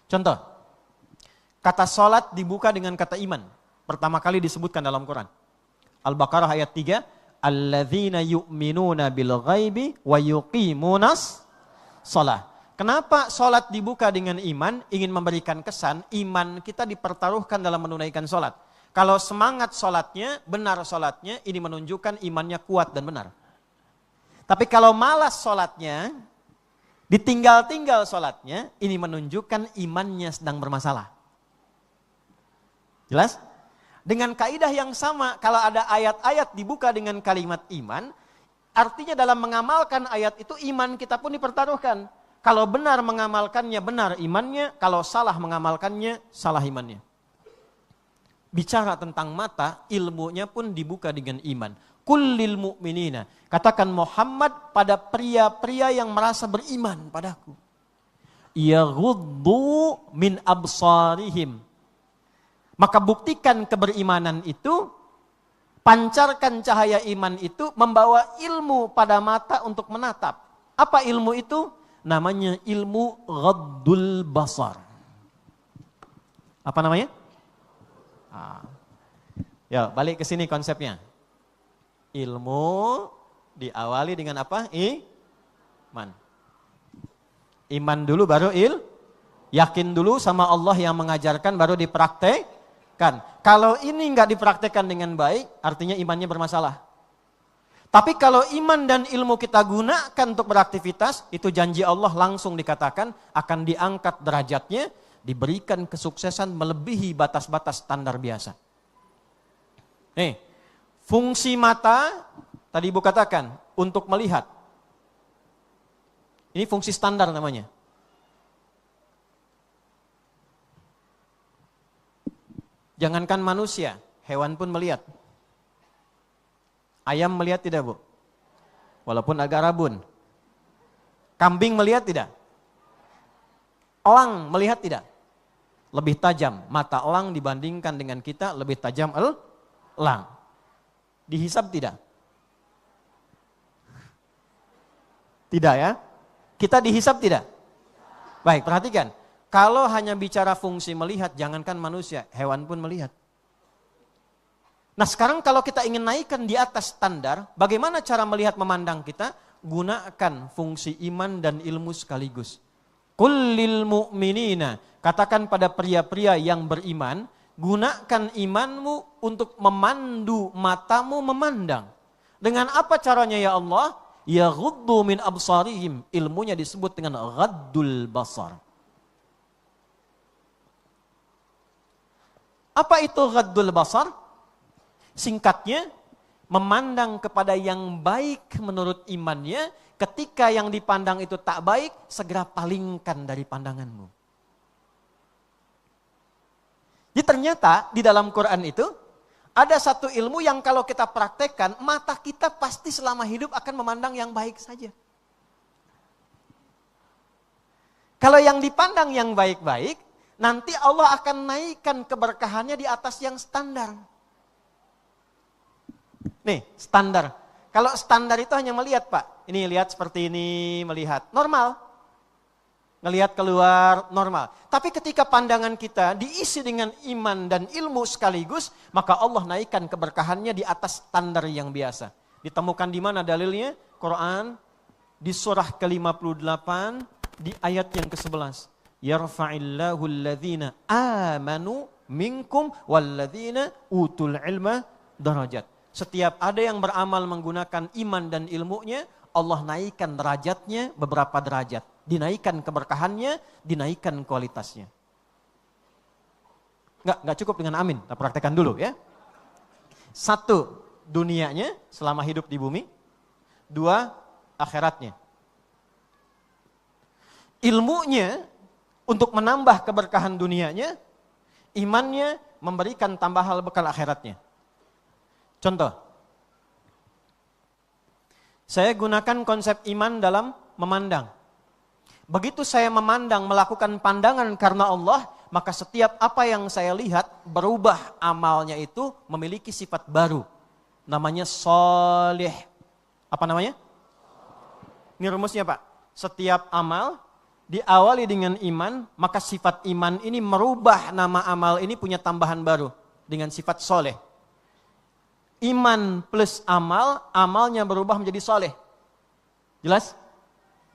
Contoh, kata sholat dibuka dengan kata iman. Pertama kali disebutkan dalam Quran. Al-Baqarah ayat 3, alladzina yu'minuna bil ghaibi wa yuqimunas shalah. Kenapa sholat dibuka dengan iman? Ingin memberikan kesan iman kita dipertaruhkan dalam menunaikan sholat. Kalau semangat sholatnya, benar sholatnya, ini menunjukkan imannya kuat dan benar. Tapi kalau malas sholatnya, ditinggal-tinggal sholatnya, ini menunjukkan imannya sedang bermasalah. Jelas? Dengan kaidah yang sama, kalau ada ayat-ayat dibuka dengan kalimat iman, artinya dalam mengamalkan ayat itu iman kita pun dipertaruhkan. Kalau benar mengamalkannya, benar imannya. Kalau salah mengamalkannya, salah imannya. Bicara tentang mata, ilmunya pun dibuka dengan iman. Kullil mu'minina. Katakan Muhammad pada pria-pria yang merasa beriman padaku. Yaghuddu min absarihim. Maka buktikan keberimanan itu, pancarkan cahaya iman itu, membawa ilmu pada mata untuk menatap. Apa ilmu itu? Namanya ilmu ghaddul basar. Apa namanya? Ya, balik ke sini konsepnya. Ilmu diawali dengan apa? Iman. Iman dulu baru yakin dulu sama Allah yang mengajarkan baru dipraktekkan. Kalau ini enggak dipraktekkan dengan baik, artinya imannya bermasalah. Tapi kalau iman dan ilmu kita gunakan untuk beraktivitas, itu janji Allah langsung dikatakan akan diangkat derajatnya, diberikan kesuksesan melebihi batas-batas standar biasa. Fungsi mata, tadi Ibu katakan, untuk melihat. Ini fungsi standar namanya. Jangankan manusia, hewan pun melihat. Ayam melihat tidak, Bu? Walaupun agak rabun. Kambing melihat tidak? Elang melihat tidak? Lebih tajam. Mata elang dibandingkan dengan kita lebih tajam elang. Dihisab tidak? Tidak ya? Kita dihisab tidak? Baik, perhatikan. Kalau hanya bicara fungsi melihat, jangankan manusia, hewan pun melihat. Nah sekarang kalau kita ingin naikkan di atas standar, bagaimana cara melihat memandang kita? Gunakan fungsi iman dan ilmu sekaligus. Kullil mu'minina, katakan pada pria-pria yang beriman, gunakan imanmu untuk memandu matamu memandang. Dengan apa caranya ya Allah? Yaghuddu min absarihim, ilmunya disebut dengan ghaddul basar. Apa itu ghaddul basar? Singkatnya, memandang kepada yang baik menurut imannya, ketika yang dipandang itu tak baik, segera palingkan dari pandanganmu. Jadi ternyata di dalam Quran itu, ada satu ilmu yang kalau kita praktekkan, mata kita pasti selama hidup akan memandang yang baik saja. Kalau yang dipandang yang baik-baik, nanti Allah akan naikkan keberkahannya di atas yang standar. Nih, standar. Kalau standar itu hanya melihat, Pak. Ini lihat seperti ini, melihat. Normal. Ngelihat keluar, normal. Tapi ketika pandangan kita diisi dengan iman dan ilmu sekaligus, maka Allah naikkan keberkahannya di atas standar yang biasa. Ditemukan di mana dalilnya? Quran, di surah ke-58, di ayat yang ke-11. Yarfa'illahu alladhina amanu minkum walladzina utul ilma darajat. Setiap ada yang beramal menggunakan iman dan ilmunya, Allah naikkan derajatnya beberapa derajat. Dinaikkan keberkahannya, dinaikkan kualitasnya. Enggak cukup dengan amin, kita praktekkan dulu ya. 1, dunianya selama hidup di bumi. 2, akhiratnya. ilmunya untuk menambah keberkahan dunianya, imannya memberikan tambahan bekal akhiratnya. Contoh, saya gunakan konsep iman dalam memandang. Begitu saya memandang, melakukan pandangan karena Allah, maka setiap apa yang saya lihat berubah amalnya itu memiliki sifat baru. Namanya sholih. Apa namanya? Ini rumusnya Pak. Setiap amal diawali dengan iman, maka sifat iman ini merubah nama amal ini punya tambahan baru dengan sifat soleh. Iman plus amal, amalnya berubah menjadi soleh. Jelas?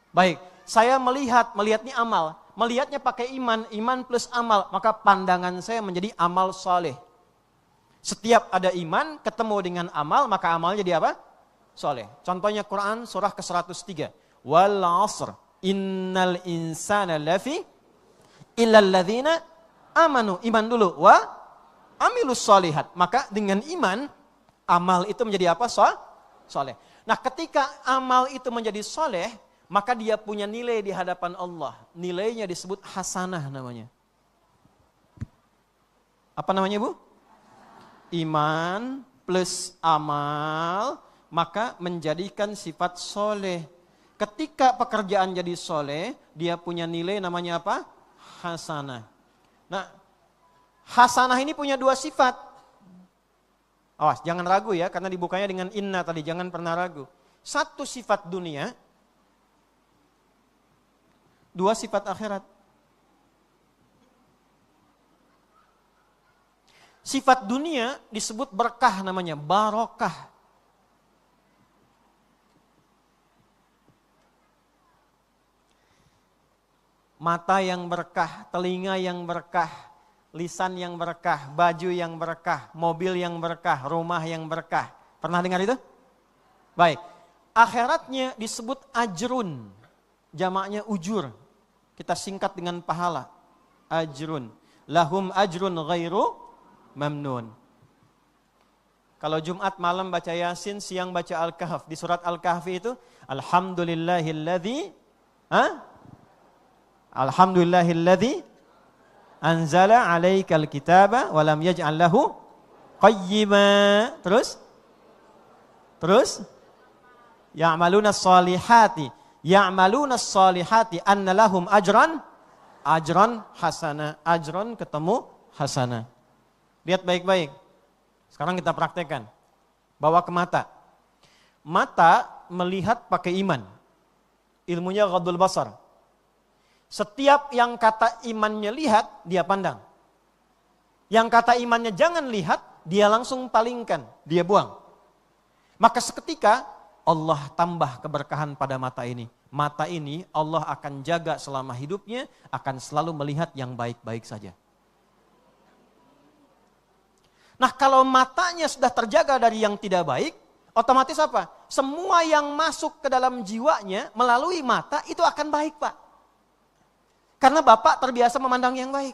Baik, saya melihat ini amal. Melihatnya pakai iman, iman plus amal, maka pandangan saya menjadi amal soleh. Setiap ada iman, ketemu dengan amal, maka amalnya jadi apa? Soleh. Contohnya Quran surah ke-103. Wal asr, innal insana lafi illal ladzina amanu. Iman dulu, wa amilus solihat. Maka dengan iman, amal itu menjadi apa? Soleh. Nah ketika amal itu menjadi soleh, maka dia punya nilai di hadapan Allah. Nilainya disebut hasanah namanya. Apa namanya Bu? Iman plus amal, maka menjadikan sifat soleh. Ketika pekerjaan jadi soleh, dia punya nilai namanya apa? Hasanah. Nah, hasanah ini punya dua sifat. Awas, jangan ragu ya, karena dibukanya dengan inna tadi, jangan pernah ragu. Satu sifat dunia, dua sifat akhirat. Sifat dunia disebut berkah namanya, barokah. Mata yang berkah, telinga yang berkah, lisan yang berkah, baju yang berkah, mobil yang berkah, rumah yang berkah. Pernah dengar itu? Baik. Akhiratnya disebut ajrun. Jamaknya ujur. Kita singkat dengan pahala. Ajrun. Lahum ajrun ghairu mamnun. Kalau Jumat malam baca Yasin, siang baca Al-Kahf. Di surat Al-Kahfi itu, Alhamdulillahilladzi Alhamdulillahilladzi anzala alaikal kitaba wa lam yaj'al lahu qayyima. Terus ya'maluna sholihati anna lahum ajran hasana. Ajran ketemu hasana. Lihat baik-baik. Sekarang kita praktekkan. Bawa ke mata. Mata melihat pakai iman. Ilmunya ghadul basar. Setiap yang kata imannya lihat, dia pandang. Yang kata imannya jangan lihat, dia langsung palingkan, dia buang. Maka seketika Allah tambah keberkahan pada mata ini. Mata ini Allah akan jaga selama hidupnya, akan selalu melihat yang baik-baik saja. Nah kalau matanya sudah terjaga dari yang tidak baik, otomatis apa? Semua yang masuk ke dalam jiwanya melalui mata itu akan baik Pak. Karena Bapak terbiasa memandang yang baik.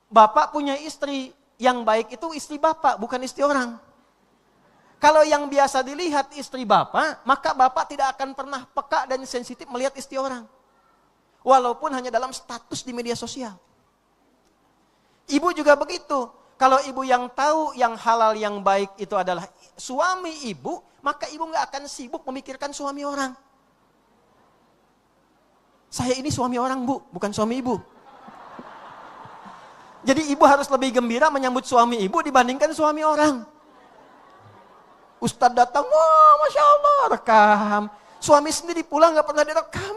Bapak punya istri, yang baik itu istri Bapak, bukan istri orang. Kalau yang biasa dilihat istri Bapak, maka Bapak tidak akan pernah peka dan sensitif melihat istri orang. Walaupun hanya dalam status di media sosial. Ibu juga begitu. Kalau ibu yang tahu yang halal yang baik itu adalah suami ibu, maka ibu gak akan sibuk memikirkan suami orang. Saya ini suami orang Bu, bukan suami ibu. Jadi ibu harus lebih gembira menyambut suami ibu dibandingkan suami orang. Ustadz datang, wah Masya Allah, rekam. Suami sendiri pulang gak pernah direkam.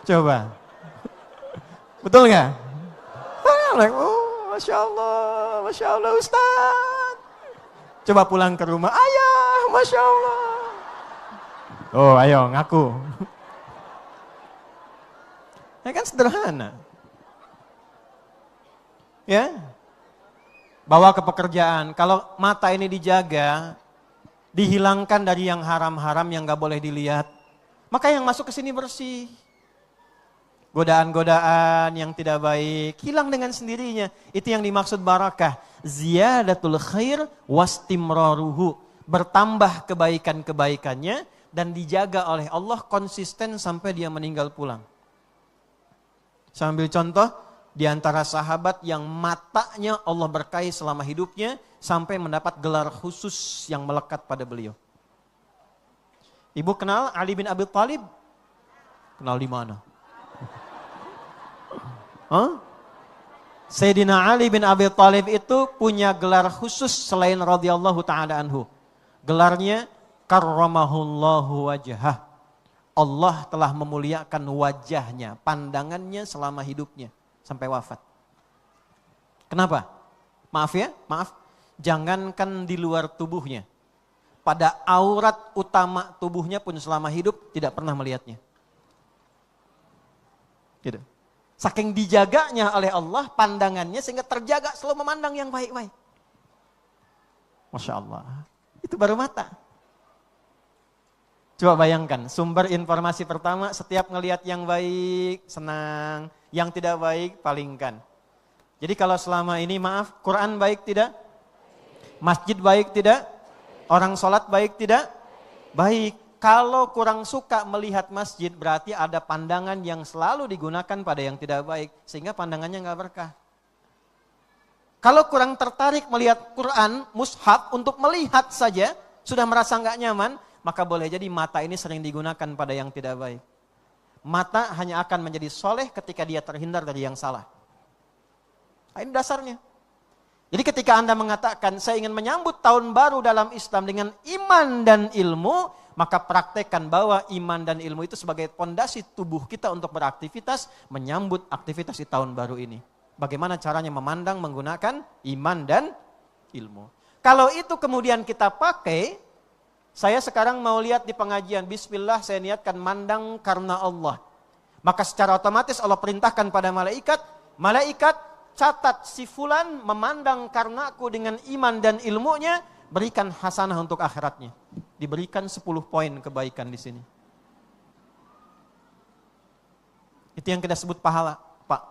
Coba. Betul gak? Oh, Masya Allah Ustadz. Coba pulang ke rumah, ayah Masya Allah. Oh ayo ngaku. Ya kan sederhana. Ya. Bawa ke pekerjaan. Kalau mata ini dijaga, dihilangkan dari yang haram-haram yang gak boleh dilihat, maka yang masuk ke sini bersih. Godaan-godaan yang tidak baik hilang dengan sendirinya. Itu yang dimaksud barakah. Ziyadatul khair wastimraruhu. bertambah kebaikan-kebaikannya, dan dijaga oleh Allah konsisten sampai dia meninggal pulang. Saya ambil contoh, di antara sahabat yang matanya Allah berkahi selama hidupnya, sampai mendapat gelar khusus yang melekat pada beliau. Ibu kenal Ali bin Abi Thalib? Kenal di mana? Sayyidina Ali bin Abi Thalib itu punya gelar khusus selain radhiyallahu ta'ala anhu. Gelarnya karramahullahu wajhah. Allah telah memuliakan wajahnya, pandangannya selama hidupnya sampai wafat. Kenapa? Maaf. Jangankan di luar tubuhnya. Pada aurat utama tubuhnya pun selama hidup tidak pernah melihatnya. Gitu. Saking dijaganya oleh Allah pandangannya sehingga terjaga selalu memandang yang baik-baik. Masya Allah. Itu baru mata. Coba bayangkan, sumber informasi pertama setiap ngelihat yang baik, senang. Yang tidak baik, palingkan. Jadi kalau selama ini maaf, Quran baik tidak? Masjid baik tidak? Orang sholat baik tidak? Baik. Kalau kurang suka melihat masjid, berarti ada pandangan yang selalu digunakan pada yang tidak baik. Sehingga pandangannya nggak berkah. Kalau kurang tertarik melihat Quran, mushaf untuk melihat saja, sudah merasa nggak nyaman, maka boleh jadi mata ini sering digunakan pada yang tidak baik. Mata hanya akan menjadi soleh ketika dia terhindar dari yang salah. Ini dasarnya. Jadi ketika Anda mengatakan, saya ingin menyambut tahun baru dalam Islam dengan iman dan ilmu, maka praktekkan bahwa iman dan ilmu itu sebagai fondasi tubuh kita untuk beraktivitas, menyambut aktivitas di tahun baru ini. Bagaimana caranya memandang menggunakan iman dan ilmu. Kalau itu kemudian kita pakai, saya sekarang mau lihat di pengajian, bismillah saya niatkan mandang karena Allah. Maka secara otomatis Allah perintahkan pada malaikat, catat si fulan memandang karenaku dengan iman dan ilmunya, berikan hasanah untuk akhiratnya. Diberikan 10 poin kebaikan di sini. Itu yang kita sebut pahala, Pak.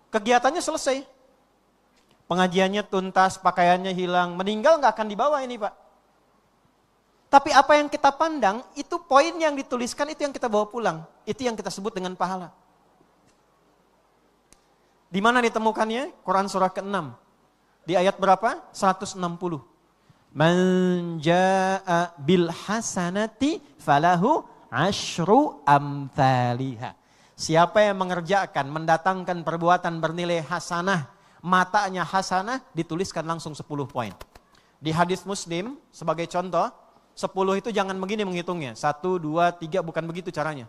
Kegiatannya selesai. Pengajiannya tuntas, pakaiannya hilang, meninggal nggak akan dibawa ini Pak. Tapi apa yang kita pandang, itu poin yang dituliskan, itu yang kita bawa pulang. Itu yang kita sebut dengan pahala. Di mana ditemukannya? Quran surah ke-6. Di ayat berapa? 160. Man jaa bil hasanati falahu asyru amthaliha. Siapa yang mengerjakan, mendatangkan perbuatan bernilai hasanah, matanya hasanah, dituliskan langsung 10 poin. Di hadis Muslim, sebagai contoh, 10 itu jangan begini menghitungnya. 1, 2, 3, bukan begitu caranya.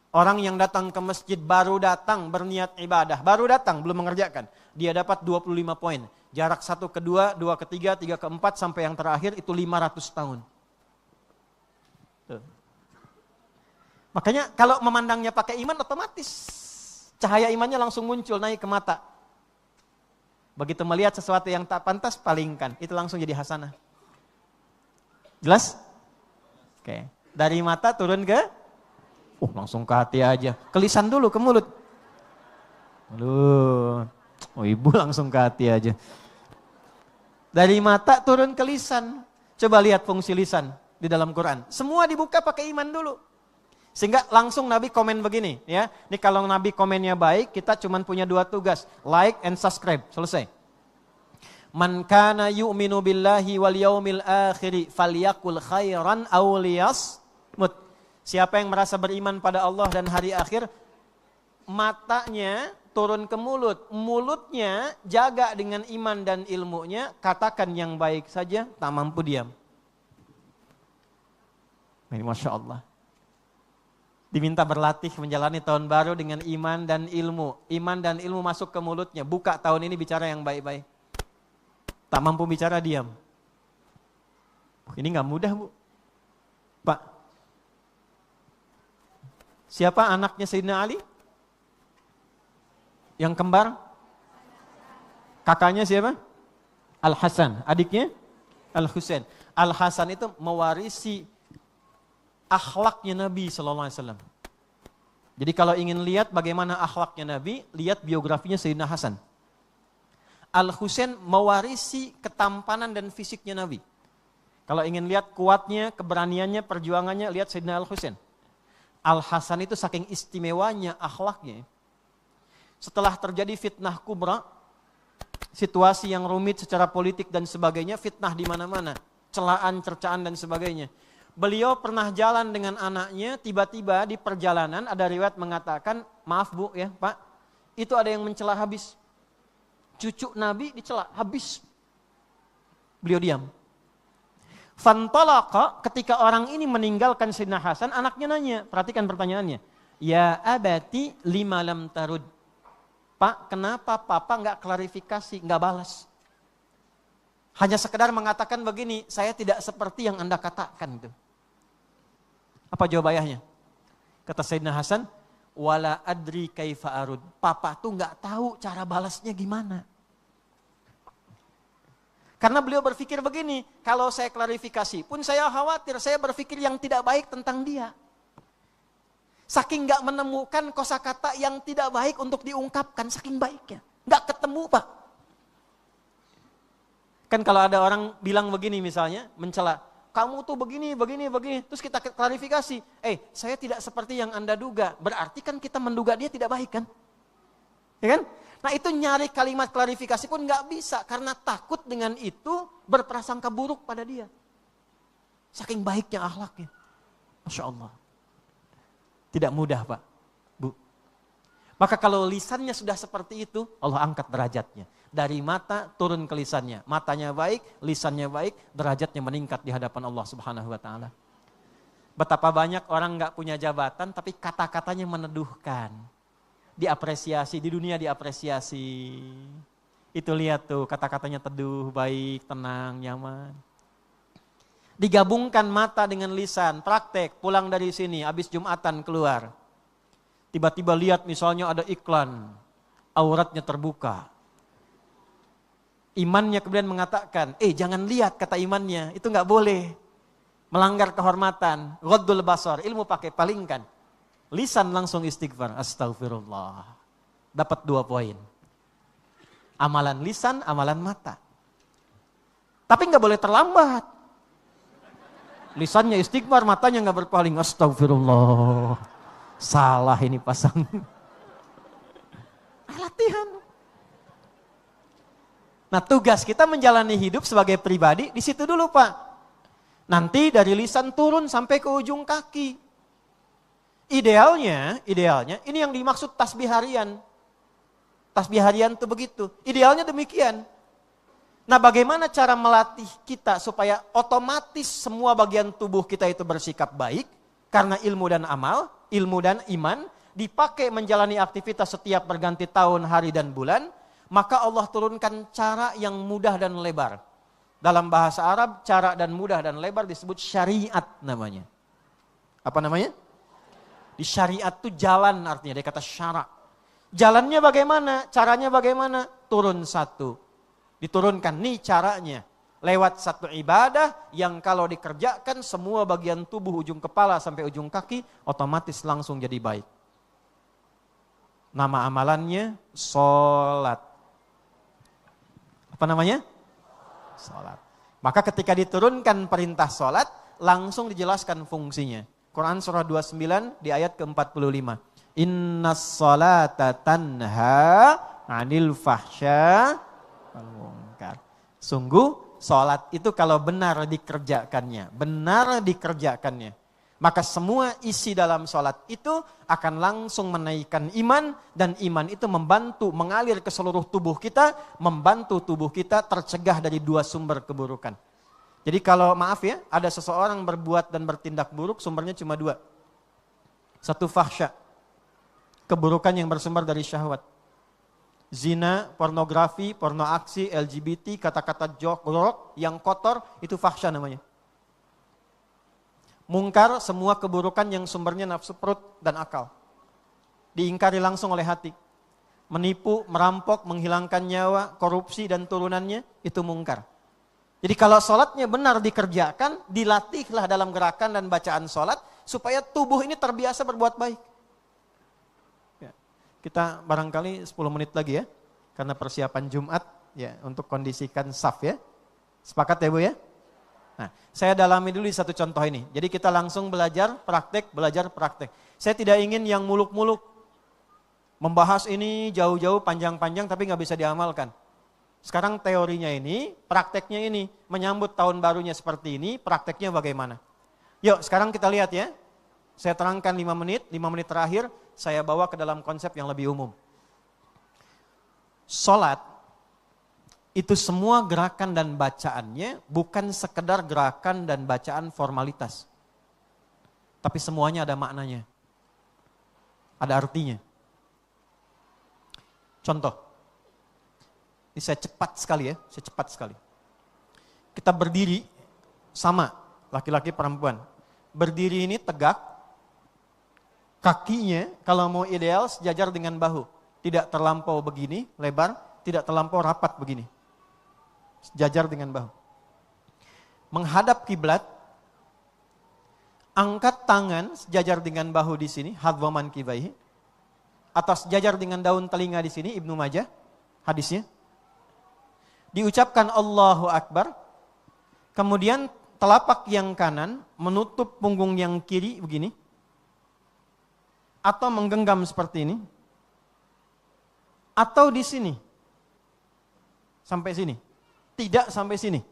Orang yang datang ke masjid, baru datang berniat ibadah, baru datang, belum mengerjakan. Dia dapat 25 poin. Jarak 1 ke 2, 2 ke 3, 3 ke 4, sampai yang terakhir itu 500 tahun. Tuh. Makanya kalau memandangnya pakai iman, otomatis cahaya imannya langsung muncul, naik ke mata. Begitu melihat sesuatu yang tak pantas, palingkan. Itu langsung jadi hasanah. Jelas? Oke. Dari mata turun ke? Langsung ke hati aja. Ke lisan dulu, ke mulut. Aduh. Ibu langsung ke hati aja. Dari mata turun ke lisan. Coba lihat fungsi lisan di dalam Quran. Semua dibuka pakai iman dulu. Sehingga langsung Nabi komen begini, ya. Ini kalau Nabi komennya baik, kita cuma punya 2 tugas, like and subscribe, selesai. Man kana yu'minu billahi wal yaumil akhiri falyakul khairan aw liyasmut. Siapa yang merasa beriman pada Allah dan hari akhir, matanya turun ke mulut, mulutnya jaga dengan iman dan ilmunya, katakan yang baik saja, tak mampu diam. Ini Masya Allah. Diminta berlatih menjalani tahun baru dengan iman dan ilmu. Iman dan ilmu masuk ke mulutnya. Buka tahun ini bicara yang baik-baik. Tak mampu bicara, diam. Ini gak mudah Bu. Pak. Siapa anaknya Sayyidina Ali? Yang kembar? Kakaknya siapa? Al-Hasan. Adiknya? Al-Husain. Al-Hasan itu mewarisi akhlaknya Nabi SAW. Jadi kalau ingin lihat bagaimana akhlaknya Nabi, lihat biografinya Sayyidina Hasan. Al-Husain mewarisi ketampanan dan fisiknya Nabi. Kalau ingin lihat kuatnya, keberaniannya, perjuangannya, lihat Sayyidina Al-Husain. Al-Hasan itu saking istimewanya akhlaknya. Setelah terjadi fitnah kubra, situasi yang rumit secara politik dan sebagainya, fitnah di mana-mana, celaan, cercaan dan sebagainya. Beliau pernah jalan dengan anaknya, tiba-tiba di perjalanan ada riwayat mengatakan, maaf Bu ya Pak, itu ada yang mencela habis. Cucu Nabi dicela habis. Beliau diam. Fantalaqa, ketika orang ini meninggalkan Sayyidina Hasan, anaknya nanya, perhatikan pertanyaannya. Ya abati lima lam tarud. Pak, kenapa papa enggak klarifikasi, enggak balas? Hanya sekedar mengatakan begini, saya tidak seperti yang Anda katakan itu. Apa jawabannya? Kata Sayyidina Hasan, wala adri kaifa arud. Papa tuh enggak tahu cara balasnya gimana. Karena beliau berpikir begini, kalau saya klarifikasi pun saya khawatir, saya berpikir yang tidak baik tentang dia. Saking enggak menemukan kosakata yang tidak baik untuk diungkapkan, saking baiknya. Enggak ketemu Pak. Kan kalau ada orang bilang begini misalnya, mencela, kamu tuh begini, terus kita klarifikasi, saya tidak seperti yang Anda duga, berarti kan kita menduga dia tidak baik kan? Ya kan? Nah itu nyari kalimat klarifikasi pun nggak bisa, karena takut dengan itu berprasangka buruk pada dia. Saking baiknya akhlaknya. Masya Allah. Tidak mudah Pak, Bu. Maka kalau lisannya sudah seperti itu, Allah angkat derajatnya. Dari mata turun ke lisannya. Matanya baik, lisannya baik, derajatnya meningkat di hadapan Allah Subhanahu wa taala. Betapa banyak orang enggak punya jabatan tapi kata-katanya meneduhkan. Diapresiasi, di dunia diapresiasi. Itu lihat tuh kata-katanya teduh, baik, tenang, nyaman. Digabungkan mata dengan lisan, praktek, pulang dari sini, habis Jumatan keluar. Tiba-tiba lihat misalnya ada iklan, auratnya terbuka. Imannya kemudian mengatakan, jangan lihat kata imannya, itu enggak boleh. Melanggar kehormatan, ghaddul basar, ilmu pakai, palingkan. Lisan langsung istighfar, astagfirullah. Dapat 2 poin. Amalan lisan, amalan mata. Tapi enggak boleh terlambat. Lisannya istighfar, matanya enggak berpaling, astagfirullah. Salah ini pasang. Latihan. Nah tugas kita menjalani hidup sebagai pribadi di situ dulu Pak. Nanti dari lisan turun sampai ke ujung kaki. Idealnya ini yang dimaksud tasbih harian. Tasbih harian itu begitu. Idealnya demikian. Nah bagaimana cara melatih kita supaya otomatis semua bagian tubuh kita itu bersikap baik. Karena ilmu dan amal, ilmu dan iman dipakai menjalani aktivitas setiap berganti tahun, hari dan bulan. Maka Allah turunkan cara yang mudah dan lebar. Dalam bahasa Arab, cara dan mudah dan lebar disebut syariat namanya. Apa namanya? Di syariat itu jalan artinya, dia kata syara. Jalannya bagaimana? Caranya bagaimana? Turun satu. Diturunkan, nih caranya. Lewat satu ibadah yang kalau dikerjakan semua bagian tubuh ujung kepala sampai ujung kaki otomatis langsung jadi baik. Nama amalannya sholat. Apa namanya? Sholat. Maka ketika diturunkan perintah sholat, langsung dijelaskan fungsinya. Quran surah 29 di ayat ke-45. Innas sholata tanha 'anil fahsya wal munkar. Sungguh sholat itu kalau benar dikerjakannya, maka semua isi dalam sholat itu akan langsung menaikkan iman, dan iman itu membantu mengalir ke seluruh tubuh kita, membantu tubuh kita tercegah dari 2 sumber keburukan. Jadi kalau maaf ya, ada seseorang berbuat dan bertindak buruk, sumbernya cuma 2. Satu fahsya, keburukan yang bersumber dari syahwat. Zina, pornografi, porno aksi, LGBT, kata-kata jorok yang kotor, itu fahsya namanya. Mungkar, semua keburukan yang sumbernya nafsu perut dan akal. Diingkari langsung oleh hati. Menipu, merampok, menghilangkan nyawa, korupsi dan turunannya, itu mungkar. Jadi kalau sholatnya benar dikerjakan, dilatihlah dalam gerakan dan bacaan sholat, supaya tubuh ini terbiasa berbuat baik. Ya. Kita barangkali 10 menit lagi ya, karena persiapan Jumat. ya untuk kondisikan saf ya. Sepakat ya Bu ya? Nah, saya dalami dulu di satu contoh ini. Jadi kita langsung belajar praktek. Saya tidak ingin yang muluk-muluk membahas ini jauh-jauh panjang-panjang tapi nggak bisa diamalkan. Sekarang teorinya ini, prakteknya ini, menyambut tahun barunya seperti ini, prakteknya bagaimana? Yuk sekarang kita lihat ya. Saya terangkan 5 menit terakhir saya bawa ke dalam konsep yang lebih umum. Salat itu semua gerakan dan bacaannya bukan sekedar gerakan dan bacaan formalitas. Tapi semuanya ada maknanya. Ada artinya. Contoh. Ini saya cepat sekali. Kita berdiri sama, laki-laki perempuan. Berdiri ini tegak, kakinya kalau mau ideal sejajar dengan bahu. Tidak terlampau begini, lebar, tidak terlampau rapat begini. Sejajar dengan bahu. Menghadap kiblat, angkat tangan sejajar dengan bahu di sini, hadwaman kibaihi. Atau sejajar dengan daun telinga di sini, Ibnu Majah, hadisnya. Diucapkan Allahu Akbar, kemudian telapak yang kanan menutup punggung yang kiri begini, atau menggenggam seperti ini, atau di sini, sampai sini, tidak sampai sini,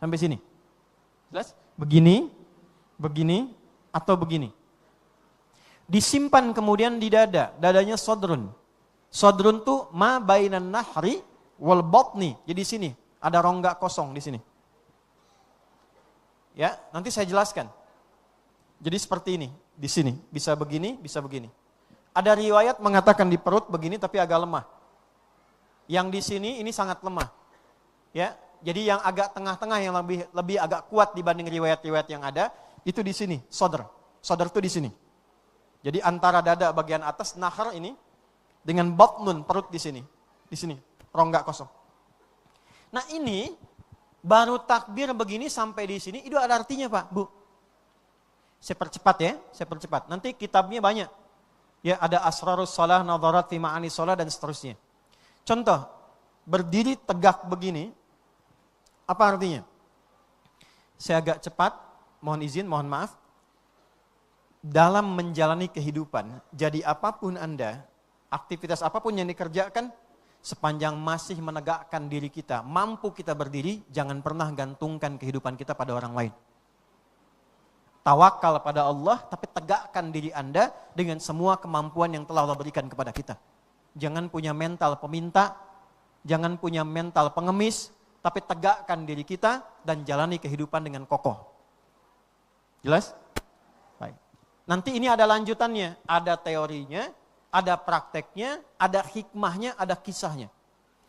sampai sini. Jelas? Begini, atau begini. Disimpan kemudian di dada, dadanya sodrun. Sodrun tuh ma bainan nahri wal batni. Jadi sini ada rongga kosong di sini. Ya, nanti saya jelaskan. Jadi seperti ini, di sini bisa begini, bisa begini. Ada riwayat mengatakan di perut begini tapi agak lemah. Yang di sini ini sangat lemah. Ya, jadi yang agak tengah-tengah yang lebih agak kuat dibanding riwayat-riwayat yang ada itu di sini, sodr. Sodr itu di sini. Jadi antara dada bagian atas nahar ini dengan batnun perut di sini rongga kosong. Nah ini baru takbir begini sampai di sini itu ada artinya Pak, Bu. Saya percepat. Nanti kitabnya banyak. Ya ada asrarus shalah, nadharat fi ma'ani shalah dan seterusnya. Contoh, berdiri tegak begini apa artinya? Saya agak cepat, mohon maaf. Dalam menjalani kehidupan, jadi apapun Anda, aktivitas apapun yang dikerjakan, sepanjang masih menegakkan diri kita, mampu kita berdiri, jangan pernah gantungkan kehidupan kita pada orang lain. Tawakal pada Allah, tapi tegakkan diri Anda dengan semua kemampuan yang telah Allah berikan kepada kita. Jangan punya mental peminta, jangan punya mental pengemis, tapi tegakkan diri kita dan jalani kehidupan dengan kokoh. Jelas? Baik. Nanti ini ada lanjutannya, ada teorinya, ada prakteknya, ada hikmahnya, ada kisahnya.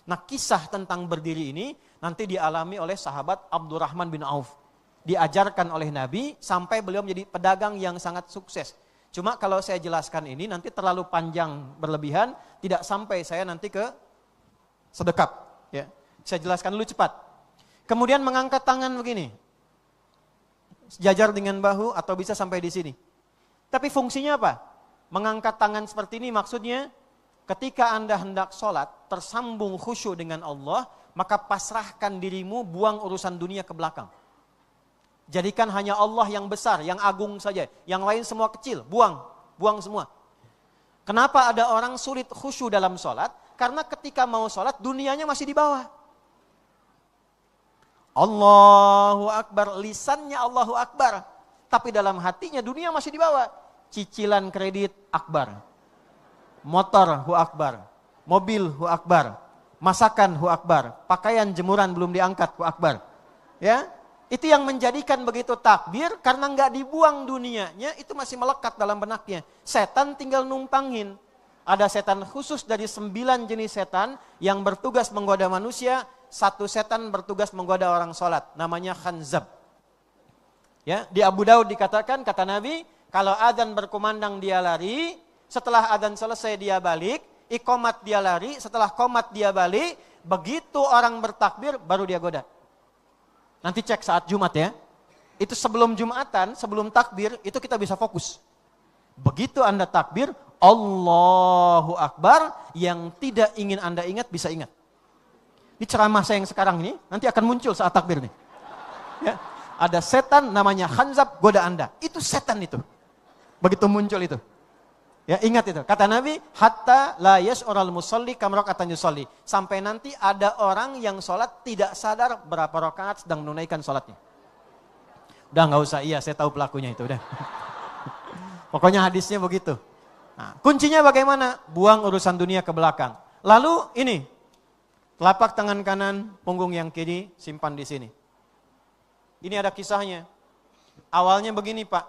Nah kisah tentang berdiri ini nanti dialami oleh sahabat Abdurrahman bin Auf. Diajarkan oleh Nabi sampai beliau menjadi pedagang yang sangat sukses. Cuma kalau saya jelaskan ini nanti terlalu panjang berlebihan, tidak sampai saya nanti ke sedekap. Ya. Saya jelaskan dulu cepat. Kemudian mengangkat tangan begini. Sejajar dengan bahu atau bisa sampai di sini. Tapi fungsinya apa? Mengangkat tangan seperti ini maksudnya ketika Anda hendak sholat, tersambung khusyuk dengan Allah, maka pasrahkan dirimu, buang urusan dunia ke belakang. Jadikan hanya Allah yang besar, yang agung saja. Yang lain semua kecil, buang semua. Kenapa ada orang sulit khusyuk dalam sholat? Karena ketika mau sholat, dunianya masih di bawah. Allahu Akbar, lisannya Allahu Akbar. Tapi dalam hatinya dunia masih di bawah. Cicilan kredit akbar. Motor hu akbar. Mobil hu akbar. Masakan hu akbar. Pakaian jemuran belum diangkat hu akbar. Ya, itu yang menjadikan begitu takbir karena nggak dibuang dunianya, itu masih melekat dalam benaknya. Setan tinggal numpangin. Ada setan khusus dari 9 jenis setan yang bertugas menggoda manusia. 1 setan bertugas menggoda orang sholat. Namanya khanzab. Ya, di Abu Daud dikatakan, kata Nabi, kalau adzan berkumandang dia lari, setelah adzan selesai dia balik, iqamat dia lari, setelah qomat dia balik, begitu orang bertakbir baru dia goda. Nanti cek saat Jumat ya. Itu sebelum Jumatan, sebelum takbir, itu kita bisa fokus. Begitu Anda takbir, Allahu Akbar, yang tidak ingin Anda ingat bisa ingat. Di ceramah saya yang sekarang ini, nanti akan muncul saat takbir nih. Ya, ada setan namanya Khanzab goda Anda. Itu setan itu. Begitu muncul itu. Ya, ingat itu. Kata Nabi, hatta la yash'ural musalli kam raka'atan yusalli. Sampai nanti ada orang yang sholat tidak sadar berapa rakaat sedang menunaikan sholatnya. Udah nggak usah, iya saya tahu pelakunya itu, udah. Pokoknya hadisnya begitu. Nah, kuncinya bagaimana? Buang urusan dunia ke belakang. Lalu ini, telapak tangan kanan, punggung yang kiri, simpan di sini. Ini ada kisahnya. Awalnya begini Pak.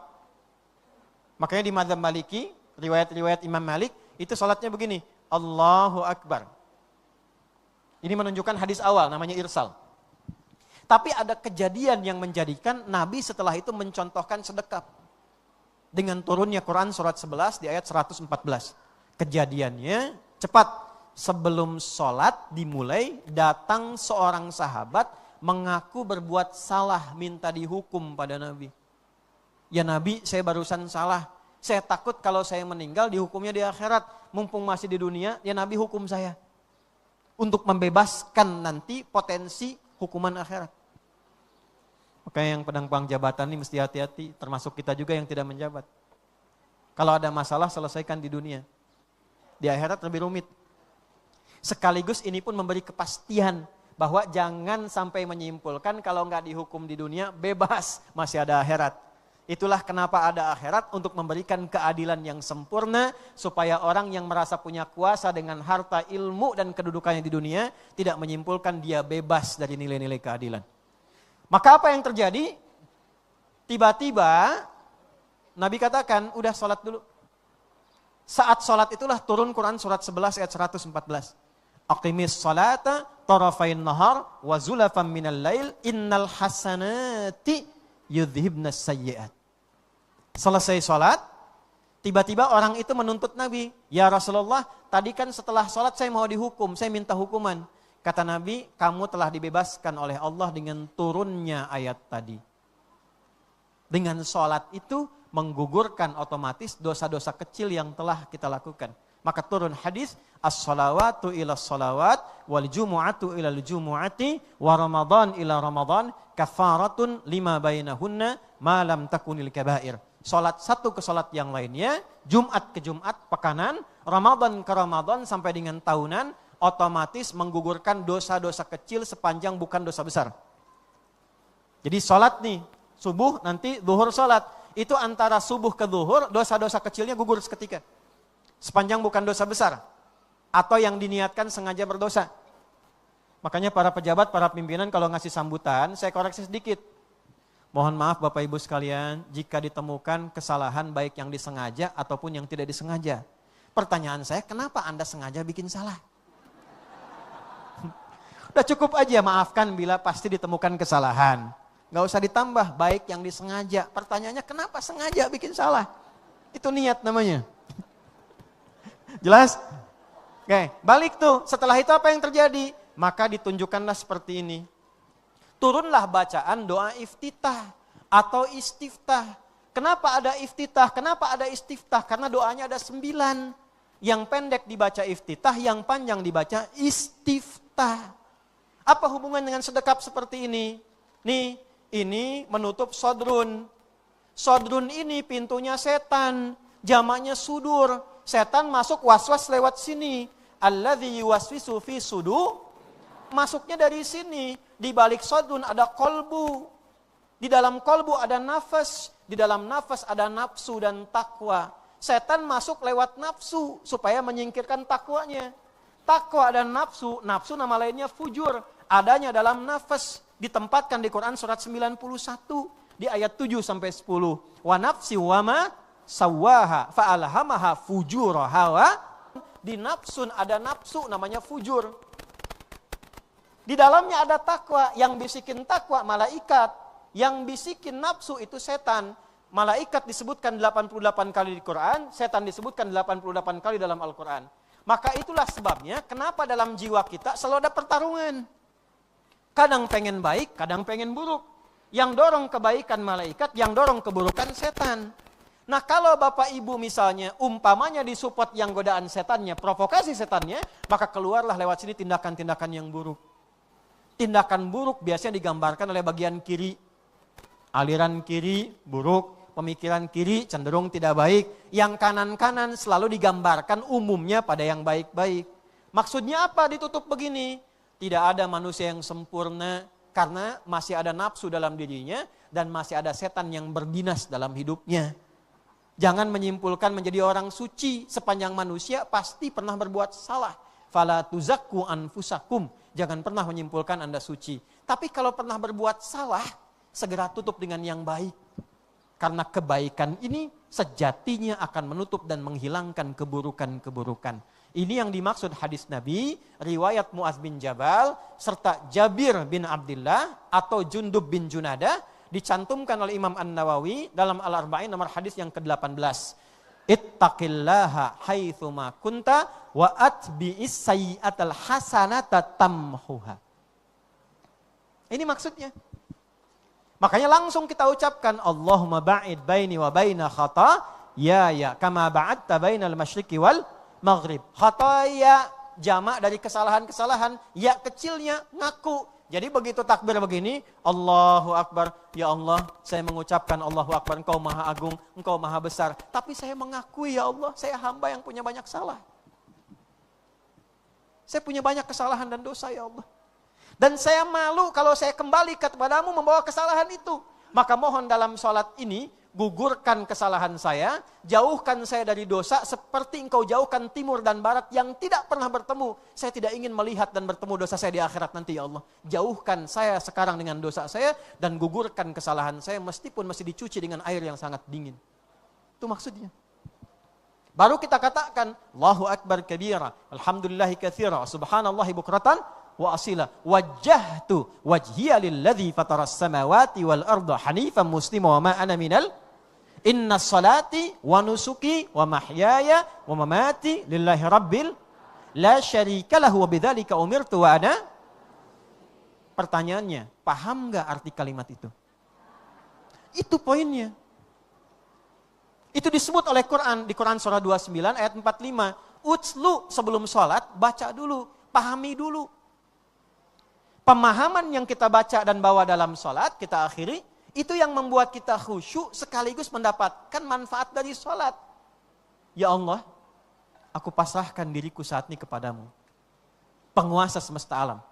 Makanya di mazhab Maliki, riwayat-riwayat Imam Malik, itu sholatnya begini. Allahu Akbar. Ini menunjukkan hadis awal, namanya irsal. Tapi ada kejadian yang menjadikan Nabi setelah itu mencontohkan sedekap. Dengan turunnya Quran surat 11 di ayat 114. Kejadiannya cepat. Sebelum sholat dimulai, datang seorang sahabat mengaku berbuat salah, minta dihukum pada Nabi. Ya Nabi, saya barusan salah. Saya takut kalau saya meninggal dihukumnya di akhirat. Mumpung masih di dunia, ya Nabi hukum saya. Untuk membebaskan nanti potensi hukuman akhirat. Makanya yang pedang-pedang jabatan ini mesti hati-hati, termasuk kita juga yang tidak menjabat. Kalau ada masalah, selesaikan di dunia. Di akhirat lebih rumit. Sekaligus ini pun memberi kepastian bahwa jangan sampai menyimpulkan kalau nggak dihukum di dunia, bebas, masih ada akhirat. Itulah kenapa ada akhirat, untuk memberikan keadilan yang sempurna, supaya orang yang merasa punya kuasa dengan harta, ilmu, dan kedudukannya di dunia, tidak menyimpulkan dia bebas dari nilai-nilai keadilan. Maka apa yang terjadi? Tiba-tiba Nabi katakan, udah sholat dulu. Saat sholat itulah turun Quran surat 11 ayat 114. Aqimis sholata tarafain nahar wa zulafan minal lail innal hasanati yudhibnas sayyi'at. Selesai sholat, tiba-tiba orang itu menuntut Nabi, ya Rasulullah, tadi kan setelah sholat saya mau dihukum, saya minta hukuman. Kata Nabi, kamu telah dibebaskan oleh Allah dengan turunnya ayat tadi. Dengan sholat itu menggugurkan otomatis dosa-dosa kecil yang telah kita lakukan. Maka turun hadis, as-salawatu ila salawat, wal jumu'atu ila jumu'ati, wa ramadan ila ramadan, kafaratun lima bainahunna, ma lam takunil kabair. Salat satu ke salat yang lainnya, Jumat ke Jumat, pekanan, Ramadan ke Ramadan sampai dengan tahunan, otomatis menggugurkan dosa-dosa kecil sepanjang bukan dosa besar. Jadi salat nih, subuh nanti zuhur salat, itu antara subuh ke zuhur, dosa-dosa kecilnya gugur seketika. Sepanjang bukan dosa besar, atau yang diniatkan sengaja berdosa. Makanya para pejabat, para pimpinan kalau ngasih sambutan, saya koreksi sedikit. Mohon maaf Bapak Ibu sekalian, jika ditemukan kesalahan baik yang disengaja ataupun yang tidak disengaja. Pertanyaan saya, kenapa Anda sengaja bikin salah? Udah cukup aja maafkan bila pasti ditemukan kesalahan. Gak usah ditambah, baik yang disengaja. Pertanyaannya, kenapa sengaja bikin salah? Itu niat namanya. Jelas? Oke, balik tuh. Setelah itu apa yang terjadi? Maka ditunjukkanlah seperti ini. Turunlah bacaan doa iftitah atau istiftah. Kenapa ada iftitah? Kenapa ada istiftah? Karena doanya ada 9. Yang pendek dibaca iftitah, yang panjang dibaca istiftah. Apa hubungan dengan sedekap seperti ini? Nih, ini menutup sodrun. Sodrun ini pintunya setan, jamaknya sudur. Setan masuk waswas lewat sini. Alladzi yuwaswisu fi sudur. Masuknya dari sini. Di balik sodrun ada kolbu. Di dalam kolbu ada nafas. Di dalam nafas ada nafsu dan takwa. Setan masuk lewat nafsu supaya menyingkirkan takwanya. Takwa dan nafsu, nafsu nama lainnya fujur. Adanya dalam nafas. Ditempatkan di Quran surat 91. Di ayat 7 sampai 10. Wa nafsi wa ma sawaha fa'alhamaha fujuraha wa. Di nafsun ada nafsu namanya fujur. Di dalamnya ada takwa, yang bisikin takwa malaikat, yang bisikin nafsu itu setan. Malaikat disebutkan 88 kali di Quran, setan disebutkan 88 kali dalam Al-Quran. Maka itulah sebabnya kenapa dalam jiwa kita selalu ada pertarungan. Kadang pengen baik, kadang pengen buruk. Yang dorong kebaikan malaikat, yang dorong keburukan setan. Nah kalau Bapak Ibu misalnya umpamanya disupport yang godaan setannya, provokasi setannya, maka keluarlah lewat sini tindakan-tindakan yang buruk. Tindakan buruk biasanya digambarkan oleh bagian kiri. Aliran kiri buruk, pemikiran kiri cenderung tidak baik. Yang kanan-kanan selalu digambarkan umumnya pada yang baik-baik. Maksudnya apa ditutup begini? Tidak ada manusia yang sempurna karena masih ada nafsu dalam dirinya dan masih ada setan yang berdinas dalam hidupnya. Jangan menyimpulkan menjadi orang suci, sepanjang manusia pasti pernah berbuat salah. Fala tuzakku anfusakum. Jangan pernah menyimpulkan Anda suci. Tapi kalau pernah berbuat salah, segera tutup dengan yang baik. Karena kebaikan ini sejatinya akan menutup dan menghilangkan keburukan-keburukan. Ini yang dimaksud hadis Nabi, riwayat Mu'adz bin Jabal, serta Jabir bin Abdullah atau Jundub bin Junadah, dicantumkan oleh Imam An-Nawawi dalam Al-Arba'in nomor hadis yang ke-18. Ittaqillaha haitsuma kunta wa atbi'is sayyi'atal hasanata tamhuha. Ini maksudnya. Makanya langsung kita ucapkan Allahumma ba'id baini wa baina khataaya kama ba'adta bainal masyriqi wal maghrib. Khataya jamak dari kesalahan-kesalahan, ya kecilnya ngaku. Jadi begitu takbir begini, Allahu Akbar, ya Allah, saya mengucapkan Allahu Akbar, Engkau Maha Agung, Engkau Maha Besar. Tapi saya mengakui ya Allah, saya hamba yang punya banyak salah. Saya punya banyak kesalahan dan dosa ya Allah. Dan saya malu kalau saya kembali kepadamu membawa kesalahan itu. Maka mohon dalam sholat ini, gugurkan kesalahan saya, jauhkan saya dari dosa seperti Engkau jauhkan timur dan barat yang tidak pernah bertemu. Saya tidak ingin melihat dan bertemu dosa saya di akhirat nanti ya Allah. Jauhkan saya sekarang dengan dosa saya dan gugurkan kesalahan saya meskipun masih dicuci dengan air yang sangat dingin. Itu maksudnya. Baru kita katakan, Allahu Akbar kabira, alhamdulillahi katsira, subhanallahi bukratan wa asila, wajjahtu wajhiya lilladzi fataras samawati wal arda hanifan muslima wa ma ana minal inna salati wa nusuki wa mahyaya wa mamati lillahi rabbil la syarika lahu wa bidzalika umirtu wa ana. Pertanyaannya, paham enggak arti kalimat itu? Itu poinnya. Itu disebut oleh Quran di Quran surah 29 ayat 45. Utslu sebelum sholat, baca dulu, pahami dulu. Pemahaman yang kita baca dan bawa dalam sholat, kita akhiri, itu yang membuat kita khusyuk sekaligus mendapatkan manfaat dari sholat. Ya Allah, aku pasrahkan diriku saat ini kepadamu. Penguasa semesta alam.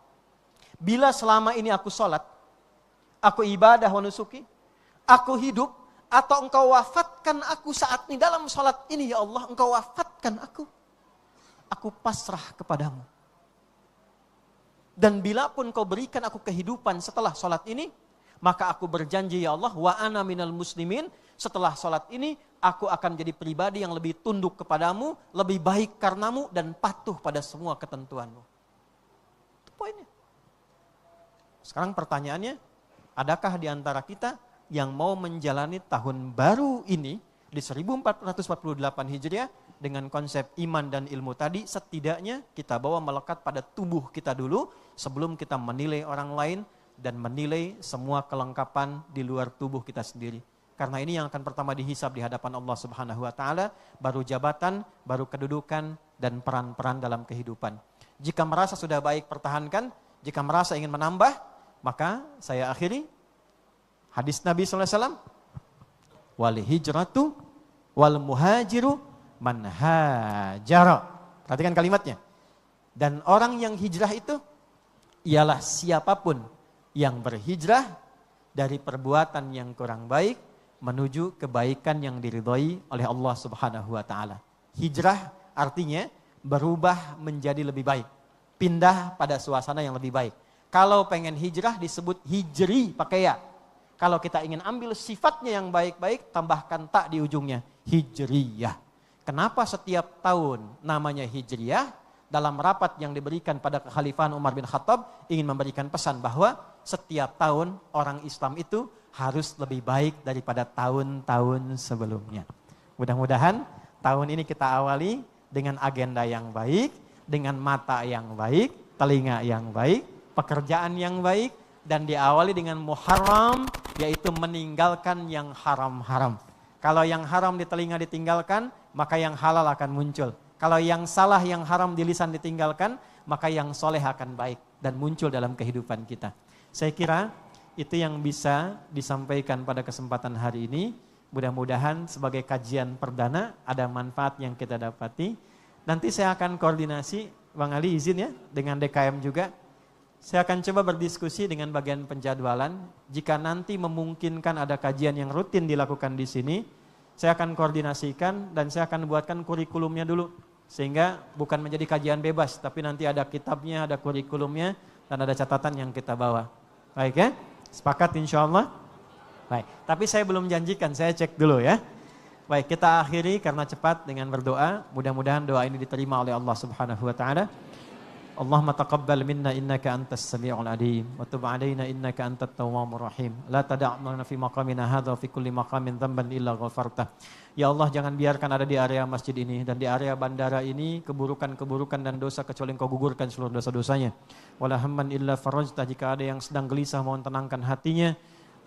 Bila selama ini aku sholat, aku ibadah wa nusuki, aku hidup, atau Engkau wafatkan aku saat ini dalam sholat ini, ya Allah, Engkau wafatkan aku. Aku pasrah kepadamu. Dan bila pun Kau berikan aku kehidupan setelah sholat ini, maka aku berjanji ya Allah, wa ana minal muslimin, setelah sholat ini, aku akan jadi pribadi yang lebih tunduk kepadamu, lebih baik karenamu, dan patuh pada semua ketentuanmu. Itu poinnya. Sekarang pertanyaannya, adakah di antara kita yang mau menjalani tahun baru ini, di 1448 Hijriah, dengan konsep iman dan ilmu tadi, setidaknya kita bawa melekat pada tubuh kita dulu, sebelum kita menilai orang lain, dan menilai semua kelengkapan di luar tubuh kita sendiri. Karena ini yang akan pertama dihisab di hadapan Allah Subhanahu wa Ta'ala, baru jabatan, baru kedudukan, dan peran-peran dalam kehidupan. Jika merasa sudah baik, pertahankan. Jika merasa ingin menambah, maka saya akhiri hadis Nabi SAW, wal hijratu wal muhajiru man hajara. Perhatikan kalimatnya. Dan orang yang hijrah itu ialah siapapun yang berhijrah dari perbuatan yang kurang baik menuju kebaikan yang diridhoi oleh Allah Subhanahu wa Ta'ala. Hijrah artinya berubah menjadi lebih baik, pindah pada suasana yang lebih baik. Kalau pengen hijrah disebut hijri pakai ya. Kalau kita ingin ambil sifatnya yang baik-baik, tambahkan tak di ujungnya, hijriyah. Kenapa setiap tahun namanya hijriyah? Dalam rapat yang diberikan pada kekhalifahan Umar bin Khattab, ingin memberikan pesan bahwa setiap tahun orang Islam itu harus lebih baik daripada tahun-tahun sebelumnya. Mudah-mudahan tahun ini kita awali dengan agenda yang baik, dengan mata yang baik, telinga yang baik, pekerjaan yang baik, dan diawali dengan Muharram, yaitu meninggalkan yang haram-haram. Kalau yang haram di telinga ditinggalkan, maka yang halal akan muncul. Kalau yang salah, yang haram di lisan ditinggalkan, maka yang soleh akan baik dan muncul dalam kehidupan kita. Saya kira itu yang bisa disampaikan pada kesempatan hari ini. Mudah-mudahan sebagai kajian perdana ada manfaat yang kita dapati. Nanti saya akan koordinasi, Bang Ali izin ya, dengan DKM juga. Saya akan coba berdiskusi dengan bagian penjadwalan. Jika nanti memungkinkan ada kajian yang rutin dilakukan di sini, saya akan koordinasikan dan saya akan buatkan kurikulumnya dulu. Sehingga bukan menjadi kajian bebas, tapi nanti ada kitabnya, ada kurikulumnya, dan ada catatan yang kita bawa. Baik ya? Sepakat insya Allah? Baik, tapi saya belum janjikan, saya cek dulu ya. Baik, kita akhiri karena cepat dengan berdoa. Mudah-mudahan doa ini diterima oleh Allah Subhanahu wa taala. Allahumma taqabbal minna innaka antas sami'ul alim wa tub 'alaina innaka antat tawwabur rahim. La tad'na fi maqamina hadza fi kulli maqamin dhanban illa ghafartah. Ya Allah, jangan biarkan ada di area masjid ini dan di area bandara ini keburukan-keburukan dan dosa kecuali Engkau gugurkan seluruh dosa-dosanya. Wala hamman illa farajtah, jika ada yang sedang gelisah mohon tenangkan hatinya.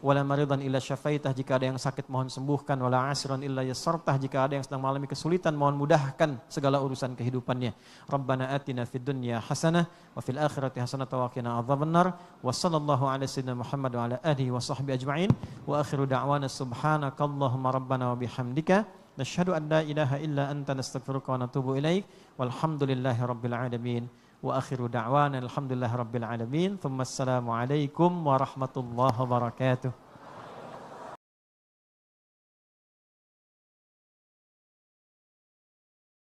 Wala maridan illa syafaitah, jika ada yang sakit mohon sembuhkan. Wala asran illa yassartah, jika ada yang sedang mengalami kesulitan mohon mudahkan segala urusan kehidupannya. Rabbana atina fid dunya hasanah wa fil akhirati hasanah wa qina adzabannar. Wa sallallahu ala sayyidina Muhammad wa ala alihi wa sahbihi ajma'in. Wa akhiru da'wana subhanakallahumma rabbana wa bihamdika nashhadu an la ilaha illa anta nastaghfiruka wa natubu ilaik. Walhamdulillahi rabbil alamin. Wa akhiru da'wana alhamdulillahi rabbil alamin. Thumma assalamu alaikum warahmatullahi wabarakatuh.